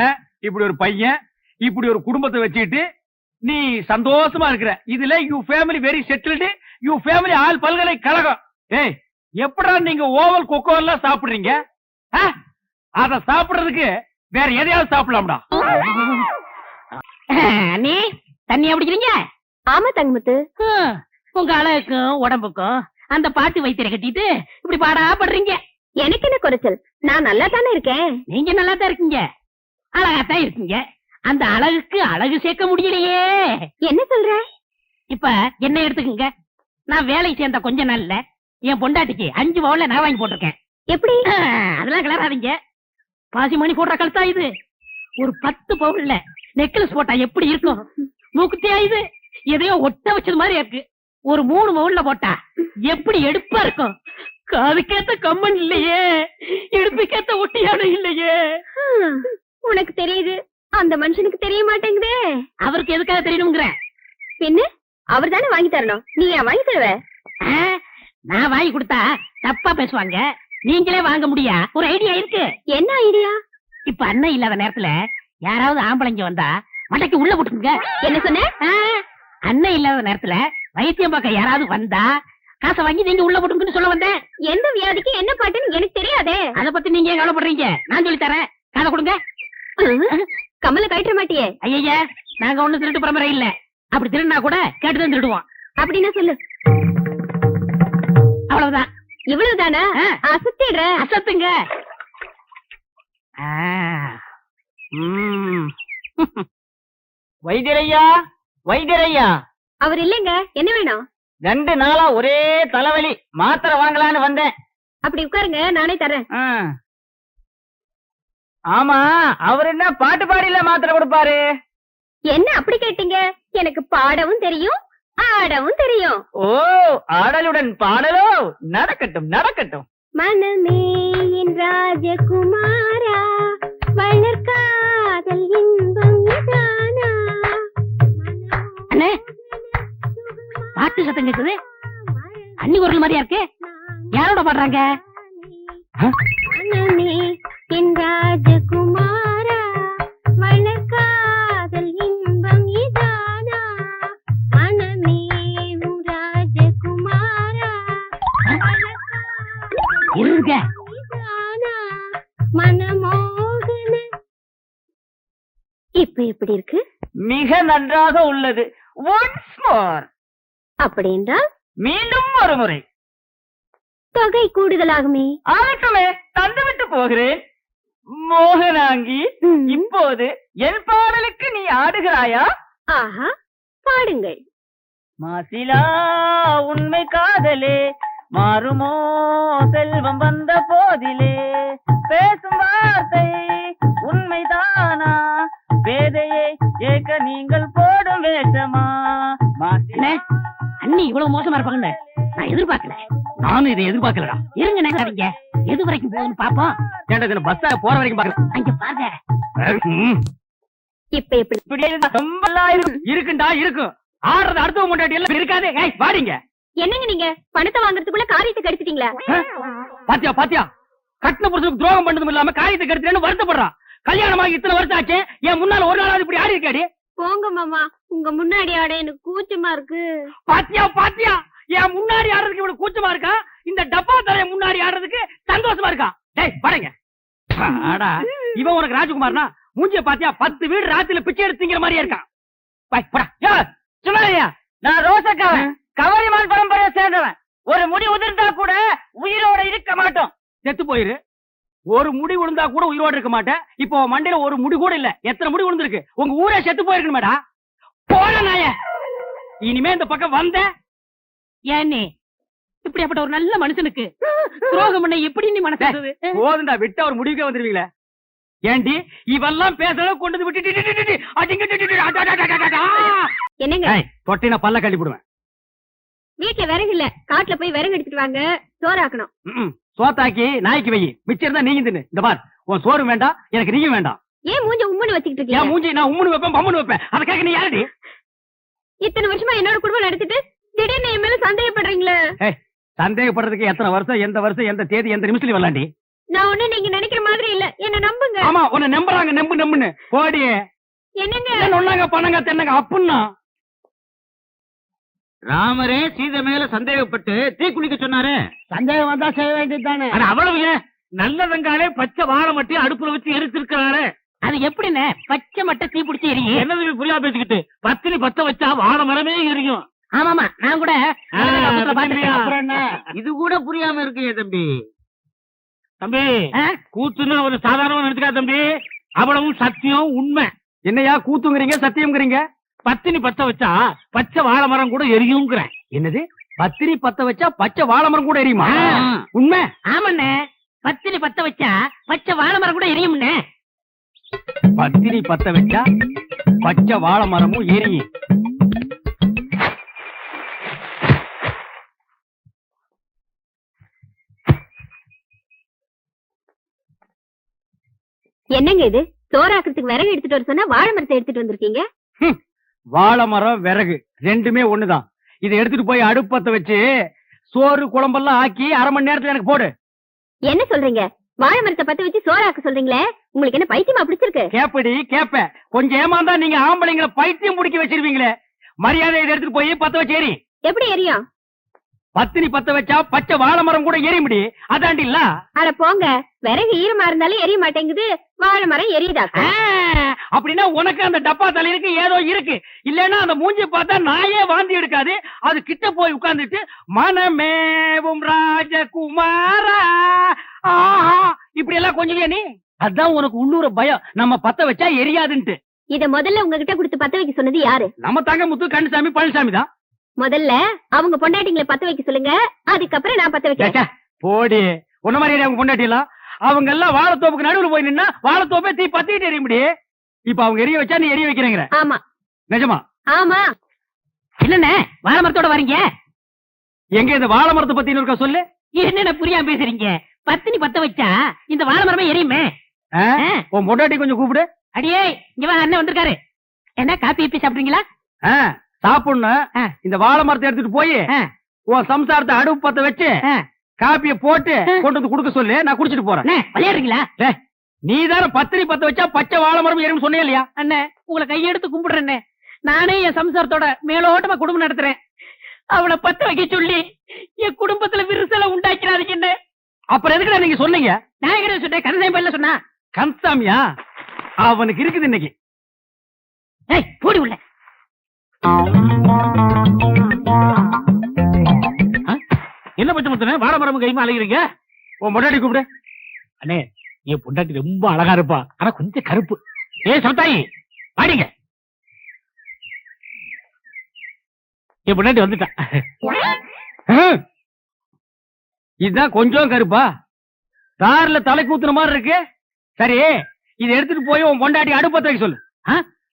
இப்படி ஒரு பையன், இப்படி ஒரு குடும்பத்தை வச்சுட்டு நீ சந்தோஷமா இருக்கிற. இதுல you family very settled. You family all பல்கலைக்கழகம். ஏய் எப்படா நீங்க ஓவல் கொக்கோ எல்லாம் சாப்பிடுறீங்க? அத சாப்பிடுறதுக்கு வேற எதையாவது சாப்பிடலாம்டா. நீ தண்ணியா பிடிக்கிறீங்க? ஆமா தங்கமுத்து. உங்க அழகுக்கும் உடம்புக்கும் அந்த பாட்டு வைத்தியரை கட்டிட்டு இப்படி பாடா படுறீங்க. எனக்கு என்ன குறைச்சல்? நான் நல்லா தானே இருக்கேன். நீங்க நல்லா தான் இருக்கீங்க, அழகாத்தான் இருக்கீங்க. அந்த அழகுக்கு அழகு சேர்க்க முடியலையே. என்ன சொல்ற? இப்ப என்ன எடுத்துக்கங்க. நான் வேலைக்கு சேர்ந்த கொஞ்ச நாள்ல என் பொண்டாட்டிக்கு 5 பவுன்ல நான் வாங்கி போட்டிருக்கேன். எப்படி? அதெல்லாம் கிளறாதீங்க. பாசி மணி போடுற கழுத்தா இது. ஒரு 10 பவுன்ல நெக்லஸ் போட்டா எப்படி இருக்கும்? மூக்குத்தியா இது? எதையோ ஒட்ட வச்சது மாதிரி இருக்கு. ஒரு 3 பவுன்ல போட்டா எப்படி எடுப்பா இருக்கும்? காதுக்கேத்த கம்மன் இல்லையே, எடுப்புக்கேத்த ஒட்டியானம் இல்லையே. உனக்கு தெரியுது, அந்த மனுஷனுக்கு தெரிய மாட்டேங்குதே. அவருக்கு எதுக்காக தெரியணுங்கிற? பின்ன அவர் தானே வாங்கி தரணும். நீ ஏன் வாங்கி தருவ? நான் வாங்கி கொடுத்தா தப்பா பேசுவாங்க. நீங்களே வாங்க முடியா? ஒரு ஐடியா இருக்கு. என்ன ஐடியா? இப்ப அண்ணன் இல்லாத நேரத்துல யாராவது ஆம்பளைங்க வந்தா மண்டைக்கு உள்ள போட்டுங்க. என்ன சொன்ன? அண்ணன் இல்லாத நேரத்துல வைத்தியம் பார்க்க யாராவது வந்தா காசை வாங்கி நீங்க உள்ள போட்டுங்கன்னு சொல்ல வந்தேன். எந்த வியாதிக்கு என்ன பாட்டுன்னு எனக்கு தெரியாதே. அத பத்தி நீங்க கவலைப்படுறீங்க, நான் சொல்லி தரேன். காதை கொடுங்க. கமல கழட்ட மாட்டியே? ஐயா நாங்க ஒண்ணு திருட்டு பரம்பரை இல்ல. அப்படி திருடினா கூட கேட்டுதான் திருடுவோம். அப்படின்னா சொல்லு. அவ்வளவுதான். இவ்வளவுதானா? அசத்திடுற. அசத்துங்க. வைத்தியரையா, வைத்தியரையா. அவர் இல்லைங்க. என்ன வேணும்? 2 நாளா ஒரே தலைவலி, மாத்திரை வாங்கலான்னு வந்தேன். அப்படி உட்காருங்க, நானே தரேன். ஆமா, அவர் என்ன பாட்டு பாடியில மாத்திரை கொடுப்பாரு? என்ன அப்படி கேட்டீங்க? எனக்கு பாடவும் தெரியும், ஆடவும் தெரியும். ஓ, ஆடலுடன் பாடலோ? நடக்கட்டும் நடக்கட்டும். மனமே என் ராஜகுமாரா, வளர்காதல் இன்பம் இதானா? அண்ணே பாட்டு சத்தம் கேக்குது. அண்ணி குரல் மாதிரியா இருக்கு. யாரோட பாடுறாங்க? மனமே என் ராஜகுமாரா, வளர்காதல் இன்பம் இதானா? மனமே உன் ராஜகுமாரா, இருங்க. மனமோகன. இப்ப எப்படி இருக்கு? மிக நன்றாக உள்ளது. Once more. அப்படி என்றால் மீண்டும் ஒரு முறை. தொகை கூடுதலாகுமே. ஆகட்டுமே, தந்துவிட்டு போகிறேன். மோகனாங்கி, இப்போது என் பாடலுக்கு நீ ஆடுகிறாயா? ஆஹா, பாடுங்கள். மாசிலா உண்மை காதலே, மாறுமோ செல்வம் வந்த போதிலே, பேசும் வார்த்தை உண்மைதானா, வேதையை ஏற்க நீங்கள் போடும் வேஷமா? அண்ணி இவ்வளவு மோசமா இருப்பாங்கன்னு நான் எதிர்பார்க்கல. நானும் இதை எதிர்பார்க்கலடா. இருங்க நகராதீங்க, எது வரைக்கும் போகுதுன்னு பாப்போம். ஏன்டா இதுல பஸ்ஸா போற வரைக்கும் பாக்குறேன். அங்க பாருங்க. இப்ப எப்படி இப்படியே இருந்தா ரொம்ப இருக்குண்டா இருக்கும். ஆடுறது அடுத்த முன்னாடி எல்லாம் இருக்காது. ஏய் வாடிங்க. என்னங்க நீங்க பணத்தை வாங்குறதுக்குள்ள காரியத்தை கெடுத்துட்டீங்களா? பாத்தியா பாத்தியா, கட்டின புருஷனுக்கு துரோகம் பண்ணதும் இல்லாம காரியத்தை கெடுத்துறேன்னு வருத்தப்படுறான். கல்யாணமாகி இத்தனை வருஷம் ஆச்சு, என் முன்னால ஒரு நாளாவது இப்படி ஆடி இருக்காடி. போங்க மாமா, உங்க முன்னாடி ஆட எனக்கு கூச்சமா இருக்கு. பாத்தியா பாத்தியா, என் முன்னாடி ஆடுறதுக்கு இவ்வளவு கூச்சமா இருக்கா, இந்த டப்பா தலைய முன்னாடி ஆடுறதுக்கு சந்தோஷமா இருக்கா. டேய் பாருங்க, ஆடா இவன் உனக்கு ராஜகுமார்னா மூஞ்சிய பாத்தியா 10 வீடு ராத்திரில பிச்சை எடுத்துங்கிற மாதிரியே இருக்கான். சும்மாரியா, நான் ரோசக்காவன், கவரிமான் பரம்பரையை சேர்ந்தவன். ஒரு முடி உதிர்ந்தா கூட உயிரோட இருக்க மாட்டோம். செத்து போயிரு. ஒரு முடி விழுந்தா கூட உயிரோடு இருக்க மாட்டேன். இப்போ மண்டையில ஒரு முடி கூட இல்ல. எத்தனை முடி விழுந்திருக்கு? உங்க ஊரே செத்து போயிருக்கு மேடா. போற நாய, இனிமே இந்த பக்கம் வந்த ஏன்னே இப்படியாப்பட்ட ஒரு நல்ல மனுஷனுக்கு துரோகம் பண்ண எப்படி நீ மனசு? போதுண்டா, விட்டு அவர் முடிவுக்கே வந்துருவீங்களே. ஏண்டி இவெல்லாம் பேசல கொண்டு விட்டு என்னங்க தொட்டின பல்ல கட்டி போடுவேன். வீட்டுல விறகு இல்ல, காட்டுல போய் விறகு எடுத்துட்டு வாங்க, சோறாக்கணும். சோத்தாக்கி நாய்க்கு வை, மிச்சம் இருந்தா நீங்க தின்னு. இந்த பார், உன் சோறு வேண்டாம், எனக்கு நீயும் வேண்டாம். ஏன் மூஞ்ச உம்முன்னு வச்சுக்கிட்டு என் இருக்கீங்க? மூஞ்சி நான் உம்முன்னு வைப்பேன், பம்முன்னு வைப்பேன். அதை கேட்க நீ யாருடி? இத்தனை வருஷமா என்னோட குடும்பம் நடத்திட்டு திடீர்னு என் மேல சந்தேகப்படுறீங்களே. சந்தேகப்படுறதுக்கு எத்தனை வருஷம், எந்த வருஷம், எந்த தேதி, எந்த நிமிஷத்துல வரலாண்டி? நான் ஒண்ணு நீங்க நினைக்கிற மாதிரி இல்ல, என்ன நம்புங்க. ஆமா, உன்னை நம்புறாங்க, நம்பு நம்புன்னு போடி. என்னங்க ஒன்னாங்க பணங்க தென்னங்க அப்புன்னா. ராமரே சீதை மேல சந்தேகப்பட்டு தீ குளிக்க சொன்னாரு. சந்தேகம் வந்தா செய்ய வேண்டியது தானே. ஆனா அவ்வளவு ஏன், நல்ல வெங்காலே பச்சை வாழை மட்டி அடுப்புல வச்சு எரிச்சிருக்கிறாரு. அது எப்படின்னு பச்சை மட்டை தீ பிடிச்சி எரியும்? என்னது புரியா பேசிக்கிட்டு, பத்தினி பத்த வச்சா வாழை மரமே எரியும். ஆமாமா, நான் கூட அப்புறம் என்ன? இது கூட புரியாம இருக்கு தம்பி. தம்பி கூத்துன்னு ஒரு சாதாரணமா நினைச்சுக்கா தம்பி, அவ்வளவும் சத்தியம் உண்மை. என்னையா கூத்துங்கிறீங்க சத்தியம்ங்கிறீங்க? பத்தினி பத்த வச்சா பச்சை வாழை மரம் கூட எரியுங்கிறேன். என்னது, பத்திரி பத்த வச்சா பச்சை வாழை மரம் கூட எரியுமா? உண்மை. ஆமாண்ணே, பத்தினி பத்த வச்சா பச்சை வாழை மரம் கூட எரியும்ண்ணே. பத்திரி பத்த வச்சா பச்சை வாழை மரமும் எரியும். என்னங்க இது, சோறாக்குறதுக்கு விறகு எடுத்துட்டு வர சொன்னா வாழை மரத்தை எடுத்துட்டு வந்திருக்கீங்க. வாழை மரம் விறகு ரெண்டுமே ஒண்ணுதான். இதை எடுத்துட்டு போய் அடுப்பத்த வச்சு சோறு குழம்பெல்லாம் ஆக்கி 1/2 மணி நேரத்துல எனக்கு போடு. என்ன சொல்றீங்க? வாழை மரத்தை பத்த வச்சு சோறாக்க சொல்றீங்களே, உங்களுக்கு என்ன பைத்தியமா பிடிச்சிருக்கு? கேப்படி கேப்ப, கொஞ்சம் ஏமாந்தா நீங்க ஆம்பளைங்களை பைத்தியம் பிடிக்க வச்சிருவீங்களே. மரியாதை இதை எடுத்துட்டு போய் பத்த வச்சு எரி. எப்படி எரியும்? பத்தினி பத்த வச்சா பச்சை வாழை மரம் கூட எரிய முடி. அதாண்டி இல்ல. அட போங்க, விறகு ஈரமா இருந்தாலும் எரிய மாட்டேங்குது, வாழை மரம் எரியுதா? அப்படின்னா உனக்கு அந்த டப்பா தலையிருக்கு ஏதோ இருக்கு. இல்லன்னா அந்த மூஞ்சி பார்த்தா நாயே வாந்தி எடுக்காது. அது கிட்ட போய் உட்கார்ந்துட்டு மனமேவும் ராஜகுமாரா ஆஹா இப்படி எல்லாம் கொஞ்சம் நீ. அதான் உனக்கு உள்ளூர பயம், நம்ம பத்த வச்சா எரியாதுன்ட்டு. இத முதல்ல உங்ககிட்ட கொடுத்து பத்த வைக்க சொன்னது யாரு? நம்ம தங்க முத்து கண்ணுசாமி பழனிசாமி தான். முதல்ல அவங்க பொண்டாட்டிங்களை பத்த வைக்க சொல்லுங்க, அதுக்கப்புறம் நான் பத்த வைக்கிறேன். போடி, உன்ன மாதிரி அவங்க பொண்டாட்டிலாம் அவங்க எல்லாம் வாழைத்தோப்புக்கு நடுவுல போய் நின்னா வாழைத்தோப்பே தீ பத்திட்டு எரிய முடியே. இப்ப அவங்க எரிய வச்சா நீ எரிய வைக்கிறேங்கிற? ஆமா. நிஜமா? ஆமா. என்னண்ணே வாழை மரத்தோட வரீங்க? எங்க இந்த வாழை மரத்தை பத்தி இருக்கா சொல்லு. என்ன புரியாம பேசுறீங்க? பத்தினி பத்த வச்சா இந்த வாழை மரமே எரியுமே. உன் பொண்டாட்டி கொஞ்சம் கூப்பிடு. அடியே இங்க வா, அண்ணன் வந்திருக்காரு. என்ன காப்பி இப்பி சாப்பிடுறீங்களா? சாப்பிடணும். இந்த வாழை மரத்தை எடுத்துட்டு போய் உன் சம்சாரத்தை அடுப்பு பத்த வச்சு காப்பிய போட்டு கொண்டு வந்து குடுக்க சொல்லு, நான் குடிச்சிட்டு போறேன். விளையாடுறீங்களா? நீ தானே பத்திரி பத்த வச்சா பச்சை வாழை மரம் எரியும் சொன்னே இல்லையா? அண்ணே உங்களை கையெடுத்து கும்பிடுறேன்னு, நானே என் சம்சாரத்தோட மேலோட்டமா குடும்பம் நடத்துறேன். அவளை பத்த வைக்க சொல்லி என் குடும்பத்துல விரிசலை உண்டாக்கிறாதீங்க. அப்புறம் எதுக்குடா நீங்க சொன்னீங்க? நான் சொன்னேன், கந்தசாமி பையன் சொன்னா. கந்தசாமியா? அவனுக்கு இருக்குது இன்னைக்கு. போடி உள்ள. என்ன பச்சை முத்தனே வாழை மரம் கைமா அழைக்கிறீங்க? உன் பொண்டாட்டி கூப்பிடு. அண்ணே என் பொண்டாட்டி ரொம்ப அழகா இருப்பா, ஆனா கொஞ்சம் கருப்பு. சத்தாயி வாடிங்க. என் பொண்டாட்டி வந்துட்டா. இதுதான் கொஞ்சம் கருப்பா, தார்ல தலை கூத்துற மாதிரி இருக்கு. சரி, இதை எடுத்துட்டு போய் உன் பொண்டாட்டி அடுப்பத்த வைக்க சொல்லு.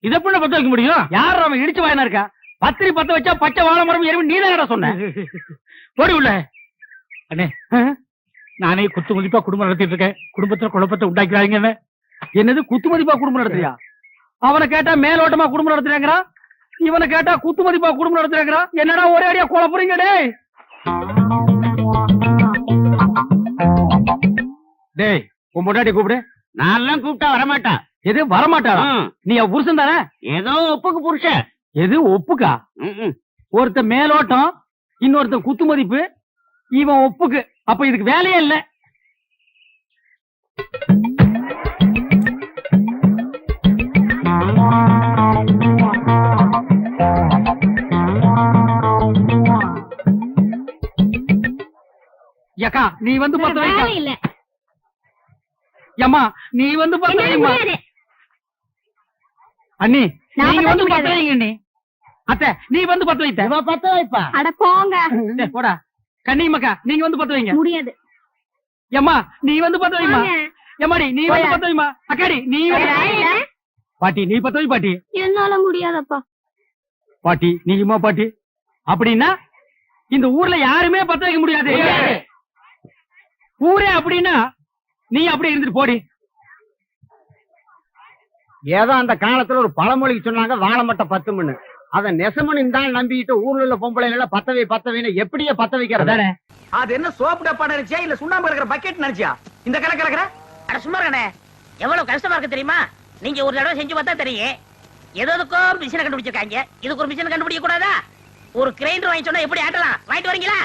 இதை எப்படி பத்த வைக்க முடியும்? யார் அவன் இடிச்சு வாயினா இருக்கா? பத்திரி பத்த வச்சா பச்சை வாழை மரம் எரியும் நீ தான் சொன்ன. போடி உள்ள. அண்ணே நானே குத்து மதிப்பா குடும்பம் நடத்திட்டு இருக்கேன். குடும்பத்துல குழப்பத்தை உண்டாக்கிறாங்க. என்னது குத்து மதிப்பா குடும்பம் நடத்துறியா? அவனை கேட்டா மேலோட்டமா குடும்பம் நடத்துறாங்கறா, இவனை கேட்டா குத்து மதிப்பா குடும்பம் நடத்துறாங்கறா. என்னடா ஒரே அடியா குழப்பறீங்க டேய்? டேய் உன் பொண்டாட்டி கூப்பிடு. நான் கூப்பிட்டா வரமாட்டா. எது வரமாட்டாளா? நீ அவ புருஷன் தானே? ஏதோ ஒப்புக்கு புருஷன். எது ஒப்புக்கா? ஒருத்த மேலோட்டம், இன்னொருத்த குத்து மதிப்பு, இவன் ஒப்புக்கு. அப்ப இதுக்கு வேலையே இல்ல. யக்கா நீ வந்து பத்த வைக்க. இல்ல அம்மா நீ வந்து பத்த வைமா. அண்ணி நீங்க வந்து பத்த வைங்க. அண்ணி அத்தை நீ வந்து பத்த வைத்த. இவ பத்த வைப்பா. அட போங்க. டேய் போடா. கண்ணியம்மாக்கா நீங்க வந்து பத்த வைங்க. முடியாது. அம்மா நீ வந்து பத்த வைமா. எம்மாடி நீ வந்து பத்த வைமா. அக்காடி நீ வந்து பாட்டி நீ பத்த வை பாட்டி. என்னால முடியாதப்பா. பாட்டி நீயுமா பாட்டி? அப்படின்னா இந்த ஊர்ல யாருமே பத்த வைக்க முடியாது. ஊரே அப்படின்னா நீ அப்படி இருந்துட்டு போடி. ஏதோ அந்த காலத்துல ஒரு பழமொழிக்கு சொன்னாங்க, வாழை மட்டும் 10 மணி. அத நெசமணின்னு தான் நம்பிட்டு ஊர்ல உள்ள பொம்பளைங்கள பத்தவைன்னு எப்படியே பத்த வைக்கிறதானே? அது என்ன சோப்பு டப்பா நினைச்சியா இல்ல சுண்ணாம்பு இருக்கிற பக்கெட் நினைச்சியா இந்த கணக்கு கலக்குற? அட சும்மா இருக்கனே, எவ்வளவு கஷ்டமா இருக்கு தெரியுமா? நீங்க ஒரு தடவை செஞ்சு பார்த்தா தெரியும். எதுக்கும் மிஷினை கண்டுபிடிச்சிருக்காங்க, இதுக்கு ஒரு மிஷினை கண்டுபிடிக்க கூடாதா? ஒரு கிரைண்டர் வாங்கி சொன்னா எப்படி ஆட்டலாம்? வாங்கிட்டு வரீங்களா?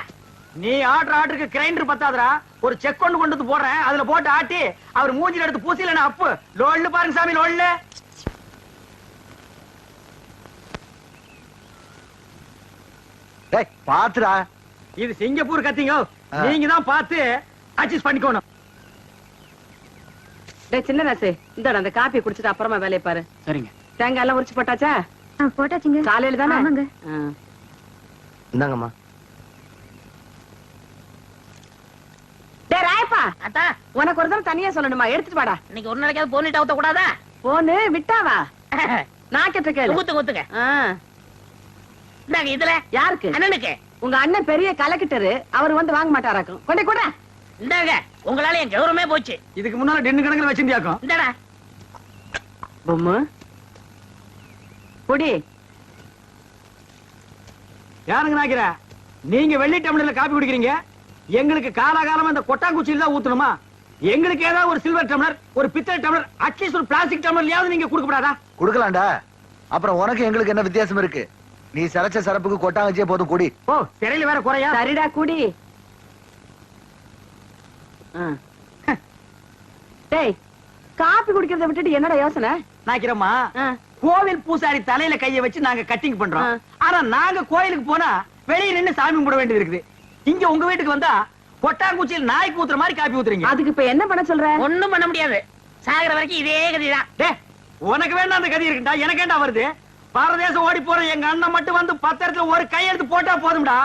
நீ ஆர்டருக்கு கிரைண்டர் பத்தாதரா, ஒரு செக் கொண்டு வந்து போடுறேன், அதுல போட்டு ஆட்டி அவர் மூஞ்சில எடுத்து பூசில அப்பு லோல்ல பாருங்க சாமி லோல்ல. டேய் பாத்துடா, இது சிங்கப்பூர் கத்திங்க, நீங்க தான் பார்த்து அட்ஜஸ்ட் பண்ணிக்கணும். டேய் சின்ன ராசு, இந்தாடா அந்த காப்பி குடிச்சிட்டு அப்புறமா வேலையை பாரு. சரிங்க. தேங்காய் எல்லாம் உரிச்சு போட்டாச்சா? போட்டாச்சுங்க. காலையில தானே? ஆமாங்க. இந்தாங்கம்மா. டேய் ராயப்பா, அத்தா உனக்கு ஒரு தடவை தனியா சொல்லணுமா? எடுத்துட்டு வாடா. இன்னைக்கு ஒரு நாளைக்காவது போனிட்டு ஊத்த கூடாதா? போனு விட்டாவா? நான் கேட்ட கேளு. ஊத்துங்க ஊத்துங்க. ஆ, இந்தாங்க இதுல யாருக்கு? அண்ணனுக்கு. உங்க அண்ணன் பெரிய கலக்கிட்டரு, அவர் வந்து வாங்க மாட்டாராக்கும். கொண்டே கூட. இந்தாங்க உங்களால என் கௌரவமே போச்சு. இதுக்கு முன்னால டென்னு கணக்குல வச்சிருந்தியாக்கும். இந்தாடா. பொம்மு பொடி. யாருங்க நாக்கிற? நீங்க வெள்ளி டம்ளர்ல காப்பி குடிக்கிறீங்க, எங்களுக்கு காலாகாலமா இந்த கொட்டாங்குச்சியில தான் ஊத்தணுமா? எங்களுக்கு ஏதாவது ஒரு சில்வர் டம்ளர், ஒரு பித்தளை டம்ளர், அட்லீஸ்ட் ஒரு பிளாஸ்டிக் டம்ளர்லயாவது நீங்க கொடுக்கப்படாதா? குடுக்கலாம்டா. அப்புறம் உனக்கு எங்களுக்கு என்ன வித்தியாசம் இருக்கு? நீ சரச்ச சரப்புக்கு கொட்டாங்கச்சியே போதும் குடி. ஓ சிறையில வேற குறையா? சரிடா குடி. டேய் காப்பி குடிக்கிறத விட்டுட்டு என்னடா யோசனை? நாக்கிறம்மா, கோவில் பூசாரி தலையில கைய வச்சு நாங்க கட்டிங் பண்றோம். ஆனா நாங்க கோயிலுக்கு போனா வெளியே நின்னு சாமி கும்பிட வேண்டியது இருக்குது. இங்க உங்க வீட்டுக்கு வந்தா கொட்டாங்குச்சியில் நாய்க்கு ஊத்துற மாதிரி காப்பி ஊத்துறீங்க. அதுக்கு இப்ப என்ன பண்ண சொல்ற? ஒண்ணும் பண்ண முடியாது, சாகுற வரைக்கும் இதே கதிதான். டே உனக்கு வேண்டாம் அந்த கதி இருக்குடா, எனக்கு ஏண்டா வருது? பாரதேசம் ஓடி போற எங்க அண்ணன் மட்டும் வந்து 10 இடத்துல ஒரு கையெழுத்து போட்டா போதும்டா.